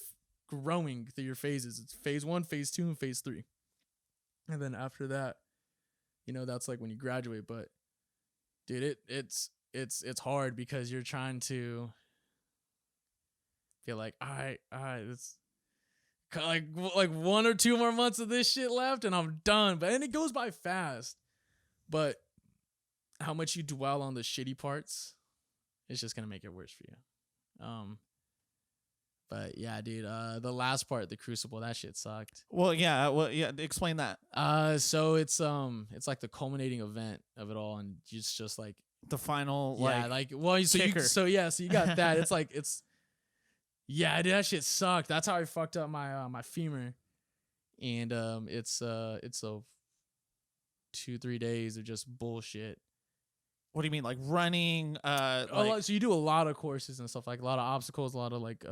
growing through your phases. It's phase 1, phase 2, and phase 3. And then after that, that's like when you graduate. But dude, it's hard because you're trying to feel like, all right, it's like 1 or 2 more months of this shit left and I'm done. And it goes by fast. But how much you dwell on the shitty parts, it's just gonna make it worse for you. But yeah, dude, the last part, the crucible, that shit sucked. Well, yeah, explain that. So it's like the culminating event of it all, and it's just like the final, so you got that. Dude, that shit sucked. That's how I fucked up my femur, and it's a 2-3 days of just bullshit. What do you mean, like running? So you do a lot of courses and stuff, like a lot of obstacles, a lot of like.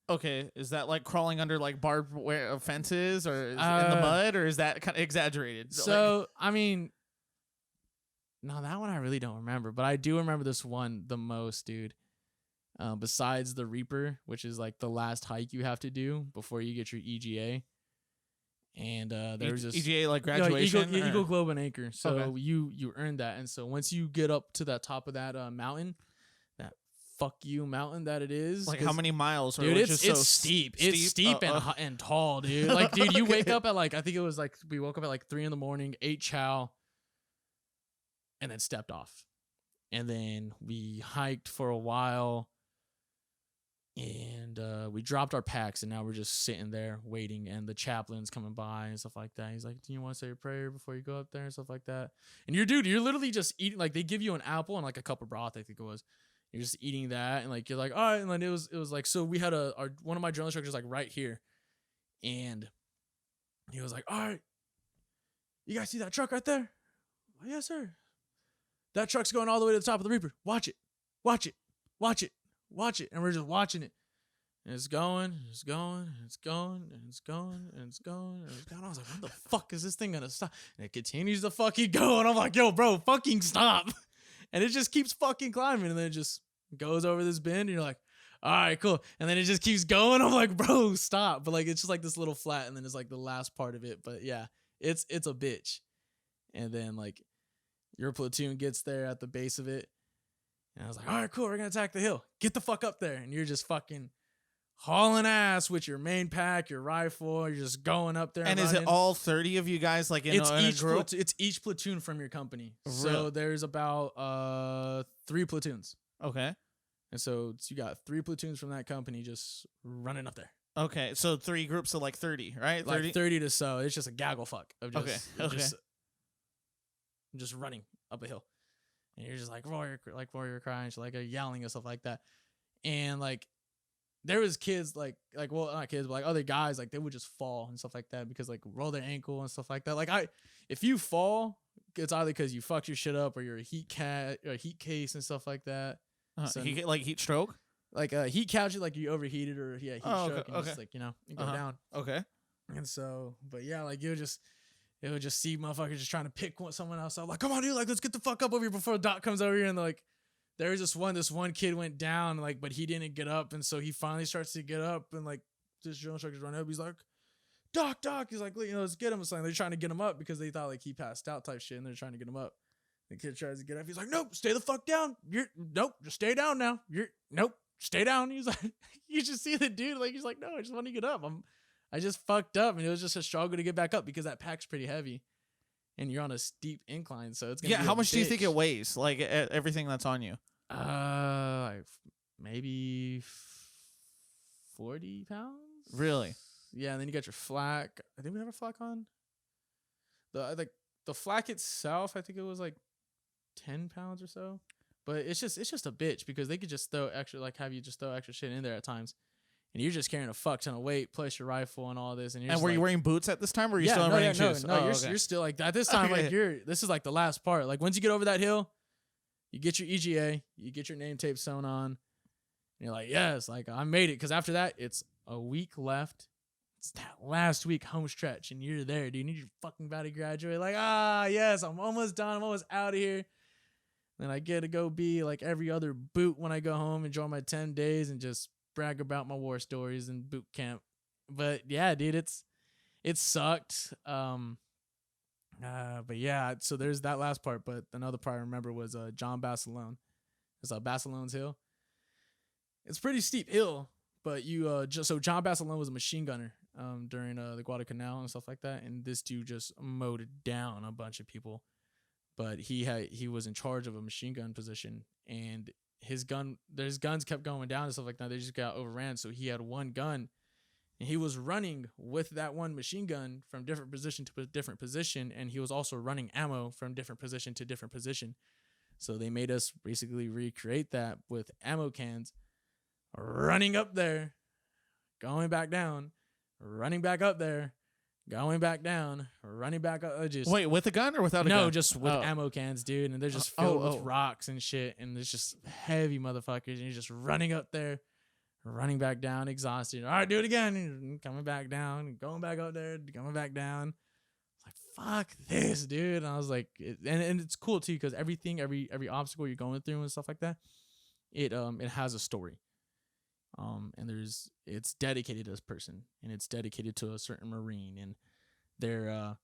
Okay, is that like crawling under like barbed wire fences, or in the mud, or is that kind of exaggerated? So I mean, no, that one I really don't remember, but I do remember this one the most, dude. Besides the Reaper, which is like the last hike you have to do before you get your EGA. And there was this EGA, like graduation, Eagle Globe and Anchor. So okay. you earned that, and so once you get up to that top of that mountain, that fuck you mountain that it is, like how many miles? Dude, it's steep. It's steep and tall, dude. Like, dude, you wake up at like, I think it was like we woke up at like 3 a.m, ate chow, and then stepped off, and then we hiked for a while. And we dropped our packs, and now we're just sitting there waiting, and the chaplain's coming by and stuff like that. He's like, do you want to say a prayer before you go up there and stuff like that? And you're literally just eating, like they give you an apple and like a cup of broth, I think it was. You're just eating that, and like you're like, all right. And then it was like, so we had one of my drill instructors like right here, and he was like, all right, you guys see that truck right there? Well, yes, sir. That truck's going all the way to the top of the Reaper. Watch it. And we're just watching it. And it's going. I was like, when the fuck is this thing gonna stop? And it continues to fucking go. And I'm like, yo, bro, fucking stop. And it just keeps fucking climbing. And then it just goes over this bend. And you're like, all right, cool. And then it just keeps going. I'm like, bro, stop. But like, it's just like this little flat. And then it's like the last part of it. But yeah, it's a bitch. And then like your platoon gets there at the base of it. And I was like, all right, cool, we're going to attack the hill. Get the fuck up there. And you're just fucking hauling ass with your main pack, your rifle. You're just going up there. And is it all 30 of you guys like in a group? It's each platoon from your company. Really? So there's about 3 platoons. Okay. And so you got 3 platoons from that company just running up there. Okay. So 3 groups of like 30, right? 30? Like 30 to so. It's just a gaggle fuck of just, okay. just running up a hill. And you're just like warrior crying, like yelling and stuff like that. And like there was kids like well, not kids, but like other guys, like they would just fall and stuff like that because like roll their ankle and stuff like that. Like if you fall, it's either because you fucked your shit up or you're a heat case and stuff like that. So he get like heat stroke, like heat couch, like you overheated or heat stroke, and just like you go down. Okay. And so, but yeah, like it would just see motherfuckers just trying to pick someone else up. Like, come on, dude, like let's get the fuck up over here before Doc comes over here. And like, there's this one kid went down, like, but he didn't get up, and so he finally starts to get up, and like this drill instructor's running up. He's like, Doc, he's like, let's get him. It's like they're trying to get him up because they thought like he passed out type shit, and they're trying to get him up. The kid tries to get up. He's like, nope, stay the fuck down. Just stay down now. Stay down. He's like, you just see the dude, like, he's like, no, I just want to get up. I just fucked up, and it was just a struggle to get back up because that pack's pretty heavy, and you're on a steep incline, so it's gonna be how much do you think it weighs? Like everything that's on you? Like maybe 40 pounds. Really? Yeah, and then you got your flak. I think we have a flak on. The flak itself, I think it was like 10 pounds or so. But it's just a bitch because they could just throw extra, like have you just throw extra shit in there at times. And you're just carrying a fuck ton of weight, plus your rifle and all this. And were you wearing boots at this time, or were you still wearing shoes? No, you're still like at this time, like this is like the last part. Like once you get over that hill, you get your EGA, you get your name tape sewn on, and you're like, yes, like I made it. Because after that, it's a week left. It's that last week home stretch, and you're there, dude. You're fucking about to graduate. Like, yes, I'm almost done. I'm almost out of here. Then I get to go be like every other boot when I go home, enjoy my 10 days, and just brag about my war stories in boot camp. But yeah, dude, it sucked. But yeah, so there's that last part. But another part I remember was John Basilone. It's Basilone's Hill. It's a pretty steep hill, but so John Basilone was a machine gunner during the Guadalcanal and stuff like that, and this dude just mowed down a bunch of people. But he was in charge of a machine gun position, and his guns kept going down and stuff like that. They just got overran, so he had one gun, and he was running with that one machine gun from different position to different position, and he was also running ammo from different position to different position. So they made us basically recreate that with ammo cans, running up there, going back down, running back up there, going back down, running back up. Wait, with a gun or without a gun? No, just with ammo cans, dude. And they're just filled with rocks and shit. And there's just heavy motherfuckers. And you're just running up there, running back down, exhausted. All right, do it again. And coming back down, going back up there, coming back down. Like, fuck this, dude. And I was like, and it's cool too, because every obstacle you're going through and stuff like that, it has a story. And it's dedicated to this person, and it's dedicated to a certain Marine and their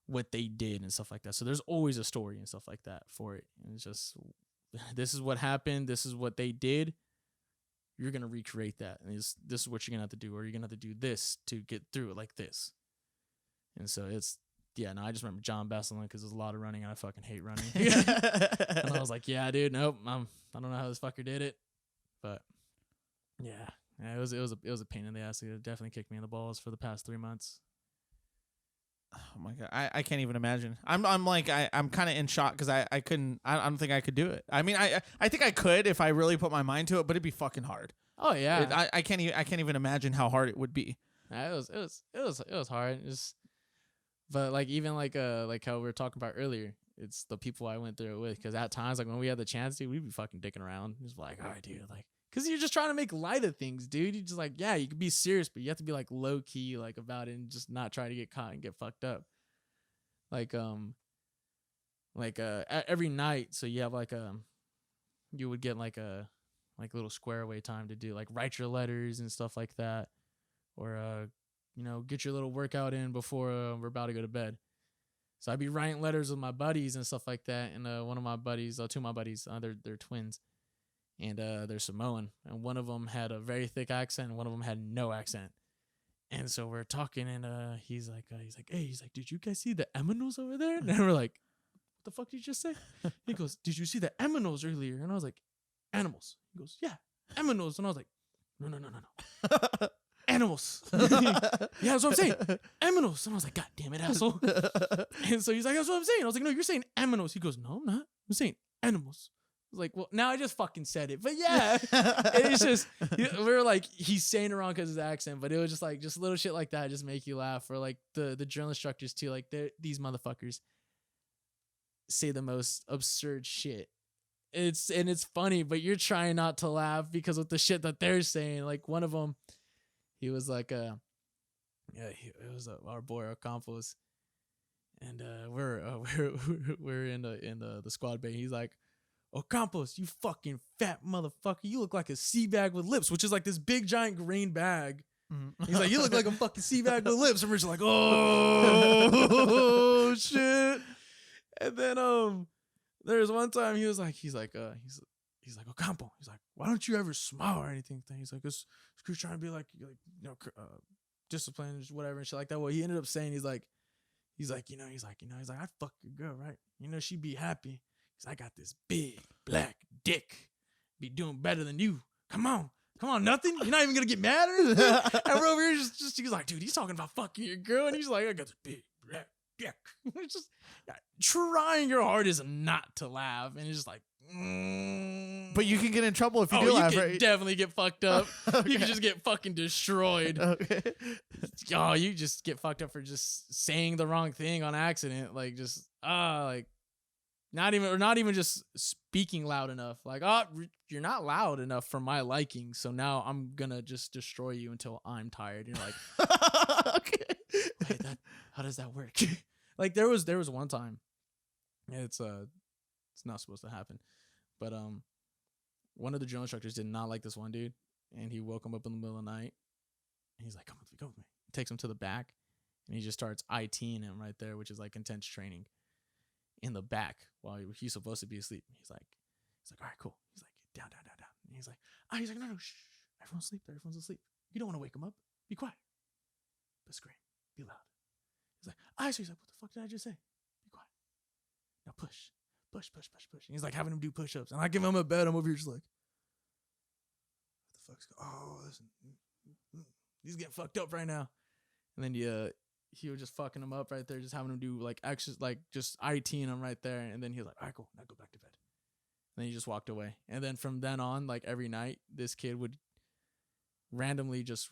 what they did and stuff like that. So there's always a story and stuff like that for it. And it's just, this is what happened, this is what they did. You're gonna recreate that, and this is what you're gonna have to do, or you're gonna have to do this to get through it like this. And so I just remember John Basilone because there's a lot of running, and I fucking hate running. And I was like, yeah, dude, nope, I don't know how this fucker did it, but. Yeah, it was a pain in the ass. It definitely kicked me in the balls for the past 3 months. Oh my god, I can't even imagine. I'm kind of in shock because I don't think I could do it. I mean, I think I could if I really put my mind to it, but it'd be fucking hard. Oh yeah, I can't even imagine how hard it would be. Yeah, it was hard. But like even like how we were talking about earlier, it's the people I went through it with. Because at times, like when we had the chance to, we'd be fucking dicking around. Just like, all right, dude, like. Because you're just trying to make light of things, dude. You just like, yeah, you can be serious, but you have to be like low key, like about it, and just not try to get caught and get fucked up. Like every night, so you have you would get like a little square away time to do like write your letters and stuff like that, or get your little workout in before we're about to go to bed. So I'd be writing letters with my buddies and stuff like that, and one of my buddies, two of my buddies, they're twins. And they're Samoan, and one of them had a very thick accent, and one of them had no accent. And so we're talking, and he's like, did you guys see the Aminos over there? And we're like, what the fuck did you just say? He goes, did you see the Aminos earlier? And I was like, animals. He goes, yeah, Aminos. And I was like, no. Animals. Yeah, that's what I'm saying. Aminos. And I was like, God damn it, asshole. And so he's like, that's what I'm saying. I was like, no, you're saying Aminos. He goes, no, I'm not. I'm saying animals. I was like, well, now I just fucking said it. But yeah, it's just, we were like, he's saying it wrong because of his accent, but it was just like, just little shit like that just make you laugh. Or like the drill instructors too, like these motherfuckers. say the most absurd shit. It's funny, but you're trying not to laugh because of the shit that they're saying. Like one of them, he was like, it was our boy Ocampos, and we're in the squad bay. He's like, Ocampos, you fucking fat motherfucker, you look like a sea bag with lips, which is like this big giant green bag. He's like, you look like a fucking sea bag with lips. And we're just like, oh shit. And then there was one time he's like, Ocampo, he's like, why don't you ever smile or anything? He's like, this crew's trying to be like disciplined or whatever and shit like that. Well, he ended up saying, he's like, I'd fuck your girl, right? She'd be happy. He's like, I got this big black dick. Be doing better than you. Come on, nothing? You're not even gonna get mad or anything? And we're over here just he's like, dude, he's talking about fucking your girl. And he's like, I got this big black dick. It's just trying your hardest not to laugh. And it's just like, But you can get in trouble if you do laugh, you right? can definitely get fucked up. Okay. You can just get fucking destroyed. Okay. Oh, you just get fucked up for just saying the wrong thing on accident. Like just not even just speaking loud enough. Like, you're not loud enough for my liking, so now I'm gonna just destroy you until I'm tired. You're like, Okay. wait, how does that work? Like there was one time, it's not supposed to happen, but one of the drill instructors did not like this one dude, and he woke him up in the middle of the night, and he's like, come with me. Takes him to the back, and he just starts ITing him right there, which is like intense training. In the back while he's supposed to be asleep. He's like, all right, cool. He's like, down. And he's like, no, shh. Everyone's asleep. You don't want to wake him up. Be quiet. But scream. Be loud. He's like, so he's like, what the fuck did I just say? Be quiet. Now push. And he's like having him do push-ups. And I give him a bed. I'm over here just like, what the fuck's listen. He's getting fucked up right now. And then he was just fucking him up right there, just having him do like extras, like just ITing him right there. And then he was like, all right, cool. Now go back to bed. And then he just walked away. And then from then on, like every night, this kid would randomly just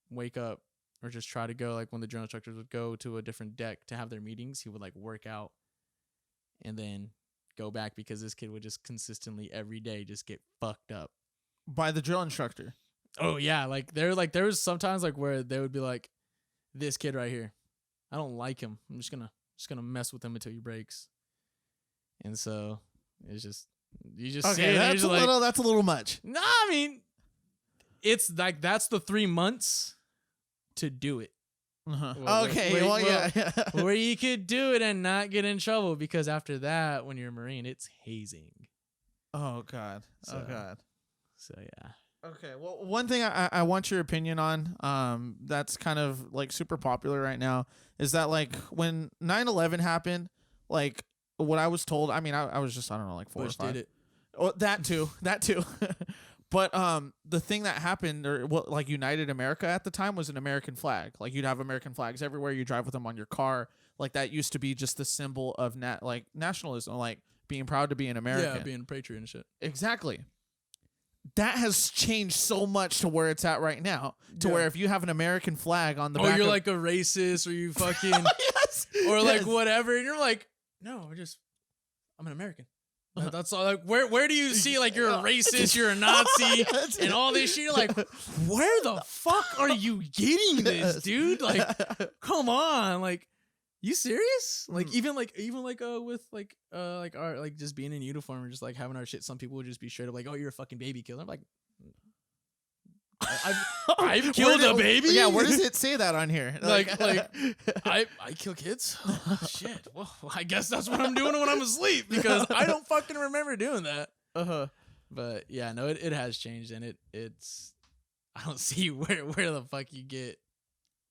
wake up or just try to go, like when the drill instructors would go to a different deck to have their meetings, he would like work out and then go back because this kid would just consistently every day just get fucked up. By the drill instructor? Oh, yeah. Like there was sometimes like where they would be like, this kid right here, I don't like him. I'm just gonna mess with him until he breaks. And so it's just you just okay, see it. That's a little much. No, I mean, it's like that's the 3 months to do it. Uh-huh. Yeah. Where you could do it and not get in trouble, because after that, when you're a Marine, it's hazing. Oh God. So yeah. Okay, well, one thing I want your opinion on, that's kind of like super popular right now, is that like when 9/11 happened, like what I was told, I mean, I was just, I don't know, like 4 Bush or 5. did it. Oh, that too. But the thing that happened, or what like united America at the time, was an American flag. Like you'd have American flags everywhere. You drive with them on your car. Like that used to be just the symbol of nationalism, like being proud to be an American. Yeah, being a patriot and shit. Exactly. That has changed so much to where it's at right now. To where if you have an American flag on the back, you're like a racist, or you fucking, yes, or like whatever, and you're like, no, I'm an American. That's all. Like, where do you see like you're a racist, you're a Nazi, and all this shit? You're like, where the fuck are you getting this, dude? Like, come on, like, you serious? Like, even with our like just being in uniform and just like having our shit. Some people would just be straight up like, oh, you're a fucking baby killer. I'm like, I've killed a baby. Yeah, where does it say that on here? Like I kill kids? Oh, shit. Well, I guess that's what I'm doing when I'm asleep, because I don't fucking remember doing that. But yeah, no, it has changed, and it's I don't see where the fuck you get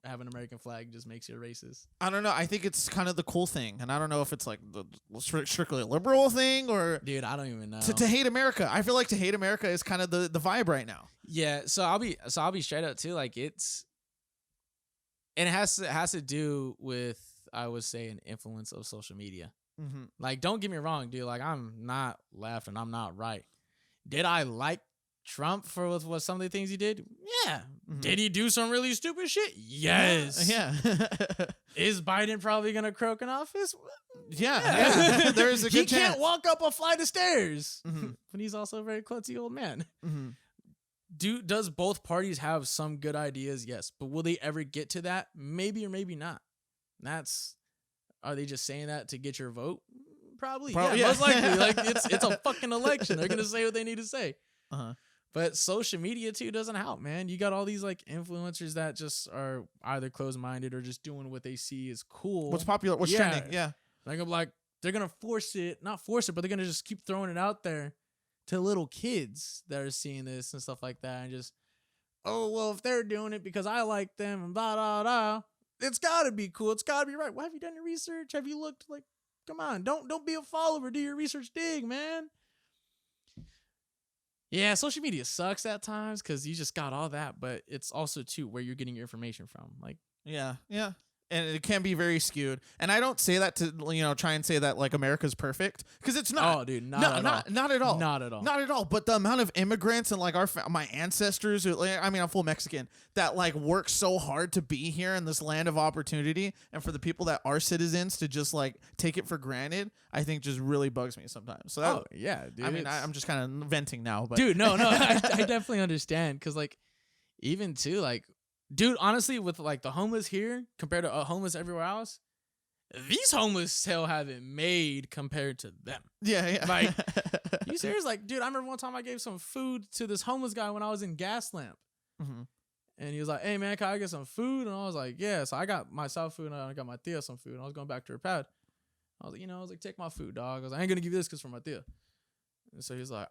have an American flag just makes you a racist. I don't know. I think it's kind of the cool thing, and I don't know if it's like the strictly a liberal thing or. Dude, I don't even know. To hate America, I feel like to hate America is kind of the vibe right now. Yeah, so I'll be straight up too. Like it has to do with, I would say, an influence of social media. Mm-hmm. Like, don't get me wrong, dude. Like, I'm not left and I'm not right. Did I like Trump for what some of the things he did? Yeah. Mm-hmm. Did he do some really stupid shit? Yes. Yeah. Is Biden probably gonna croak in office? Yeah. There's a good He chance. can't walk up a flight of stairs, but he's also a very klutzy old man. Does both parties have some good ideas? Yes, but will they ever get to that? Maybe or maybe not. Are they just saying that to get your vote? Probably yeah. Most likely. Like it's a fucking election. They're gonna say what they need to say. But social media too doesn't help, man. You got all these like influencers that just are either closed-minded or just doing what they see is cool. What's popular? What's trending? Yeah. Like they're gonna not force it, but they're gonna just keep throwing it out there to little kids that are seeing this and stuff like that, and just, oh well, if they're doing it because I like them and blah blah blah, it's gotta be cool. It's gotta be right. Well, have you done your research? Have you looked? Like, come on, don't be a follower. Do your research, dig, man. Yeah, social media sucks at times because you just got all that, but it's also too where you're getting your information from. Like, yeah. And it can be very skewed. And I don't say that to, try and say that like America's perfect, because it's not. Oh, dude, not at all. Not at all. But the amount of immigrants and like my ancestors, I'm full Mexican, that like work so hard to be here in this land of opportunity, and for the people that are citizens to just like take it for granted, I think just really bugs me sometimes. So yeah, dude. I mean, I'm just kind of venting now, but dude, no, I definitely understand, because like even too like. Dude, honestly, with like the homeless here compared to homeless everywhere else, these homeless still have it made compared to them. Yeah. Like, you serious? Like, dude, I remember one time I gave some food to this homeless guy when I was in Gaslamp. And he was like, hey, man, can I get some food? And I was like, yeah. So I got myself food and I got my tia some food. And I was going back to her pad. I was like, take my food, dog. I was like, I ain't going to give you this because for my tia. And so he's like,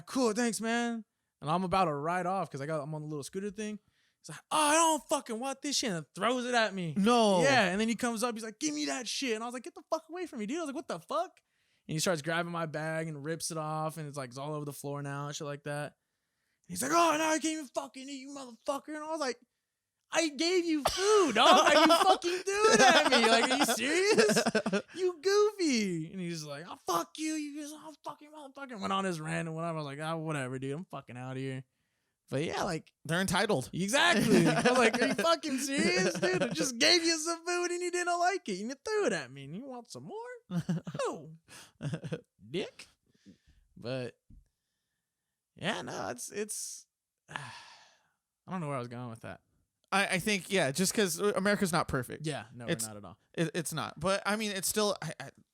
cool, thanks, man. And I'm about to ride off because I'm on the little scooter thing. He's like, I don't fucking want this shit, and throws it at me. No. Yeah, and then he comes up, he's like, give me that shit. And I was like, get the fuck away from me, dude. I was like, what the fuck? And he starts grabbing my bag and rips it off, and it's like, it's all over the floor now and shit like that. And he's like, oh, no, I can't even fucking eat, you motherfucker. And I was like, I gave you food, dog. Are you fucking doing at me? Like, are you serious? You goofy. And he's like, oh, fuck you. You just, oh, fucking motherfucker. Went on his rant and whatever. I was like, oh, whatever, dude. I'm fucking out of here. But yeah, like, they're entitled. Exactly. I was like, are you fucking serious, dude? I just gave you some food and you didn't like it. And you threw it at me. And you want some more? Oh, dick. But yeah, no, it's. I don't know where I was going with that. I think, yeah, just because America's not perfect. Yeah, no, we're not at all. It's not. But I mean, it's still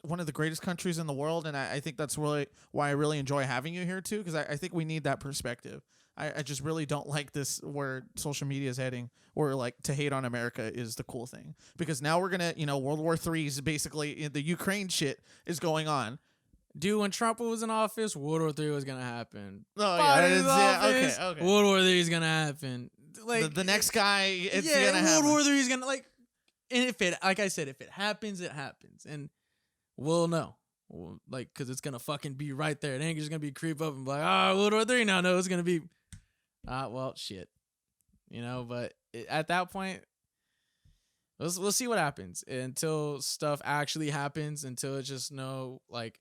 one of the greatest countries in the world, and I think that's really why I really enjoy having you here too, because I think we need that perspective. I just really don't like this where social media is heading, where like to hate on America is the cool thing, because now we're gonna, World War III is basically the Ukraine shit is going on. Dude, when Trump was in office, World War III was gonna happen. Oh yeah, okay. World War III is gonna happen. Like the next guy, it's gonna happen. World War III is gonna and if it, like I said, if it happens, it happens, and we'll know. Like, cause it's gonna fucking be right there. It ain't just gonna be creep up and be like, World War III now. No, it's gonna be. Well, shit, but at that point, we'll see what happens until stuff actually happens, until it's just like,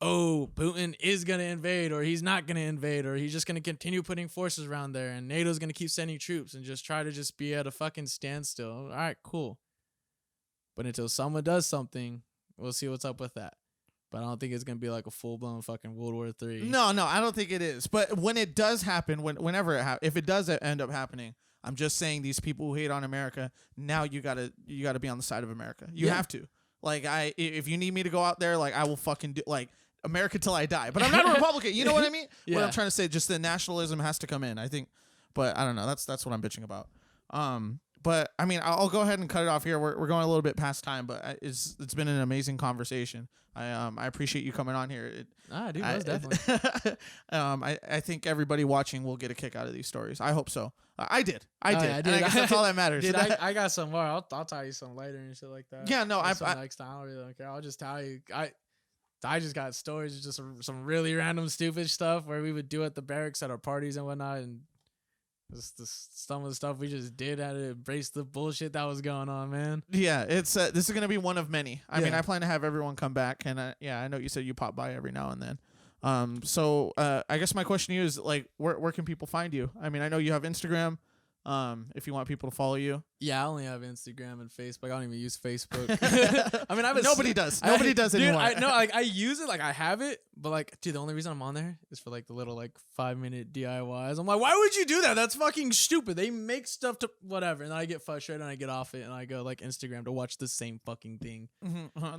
oh, Putin is going to invade, or he's not going to invade, or he's just going to continue putting forces around there, and NATO's going to keep sending troops and just try to just be at a fucking standstill. All right, cool. But until someone does something, we'll see what's up with that. But I don't think it's going to be like a full-blown fucking World War III. No, I don't think it is. But when it does happen, whenever if it does end up happening, I'm just saying these people who hate on America, now you gotta be on the side of America. You have to. Like, if you need me to go out there, like, I will fucking do, like, America till I die. But I'm not a Republican. You know what I mean? Yeah. What I'm trying to say, just the nationalism has to come in, I think. But I don't know. That's what I'm bitching about. But I mean, I'll go ahead and cut it off here. We're going a little bit past time, but it's been an amazing conversation. I appreciate you coming on here. Dude, most definitely. I think everybody watching will get a kick out of these stories. I hope so. I did. I did. And I guess that's all that matters. Dude, I got some more. I'll tell you some later and shit like that. Yeah, no, next time I really don't care. I'll just tell you. I just got stories of just some really random stupid stuff where we would do at the barracks at our parties and whatnot, and some of the stuff we just did had to embrace the bullshit that was going on, man. Yeah, it's this is gonna be one of many. I mean, I plan to have everyone come back, and I know you said you pop by every now and then. So I guess my question to you is, like, where can people find you? I mean, I know you have Instagram. If you want people to follow you. Yeah, I only have Instagram and Facebook. I don't even use Facebook. I mean, Nobody does. Nobody does anymore. I use it. Like, I have it, but like, dude, the only reason I'm on there is for like the little like 5-minute DIYs. I'm like, why would you do that? That's fucking stupid. They make stuff to whatever, and then I get frustrated and I get off it and I go like Instagram to watch the same fucking thing.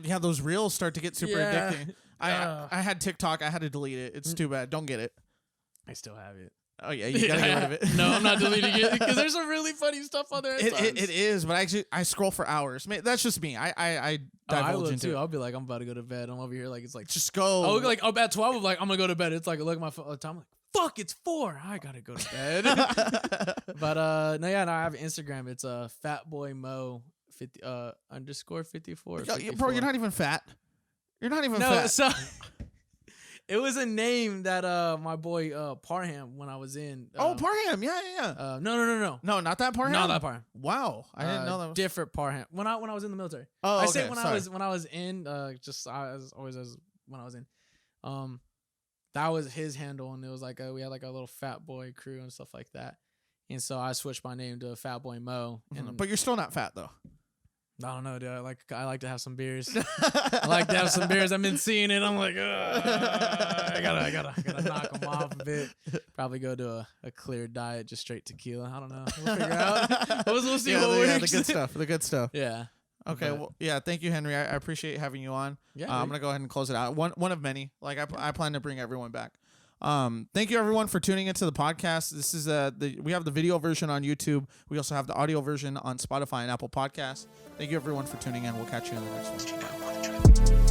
Yeah, those reels start to get super addicting. I had TikTok. I had to delete it. It's too bad. Don't get it. I still have it. Oh yeah, you gotta get rid of it. No, I'm not deleting it because there's some really funny stuff on there. It is, but I scroll for hours. That's just me. I divulge into too. it. I'll be like, I'm about to go to bed. I'm over here like it's like Just go. I'll like at 12. I'm like, I'm gonna go to bed. It's like I look at my phone all the time. I'm like, fuck, it's 4. I gotta go to bed. But no, I have Instagram. It's fatboymo 50 _ 54. Bro, you're not even fat. You're not even No, fat. so it was a name that my boy Parham when I was in. Parham, yeah. No, No, not that Parham. not that Parham. Wow, I didn't know that. Was... Different Parham. When I was in the military. Oh, okay. I say when I was in when I was in. That was his handle, and it was like we had like a little fat boy crew and stuff like that. And so I switched my name to Fat Boy Mo. And But you're still not fat though. I don't know, dude. I like to have some beers. I like to have some beers. I've been seeing it. I'm like, I gotta knock them off a bit. Probably go to a clear diet, just straight tequila. I don't know. We'll figure out. We'll see what works. The good stuff. The good stuff. Yeah. Okay. Well, yeah. Thank you, Henry. I appreciate having you on. Yeah. I'm gonna go ahead and close it out. One of many. Like I plan to bring everyone back. Thank you everyone for tuning into the podcast. This is we have the video version on YouTube. We also have the audio version on Spotify and Apple Podcasts. Thank you everyone for tuning in. We'll catch you in the next one. Bye.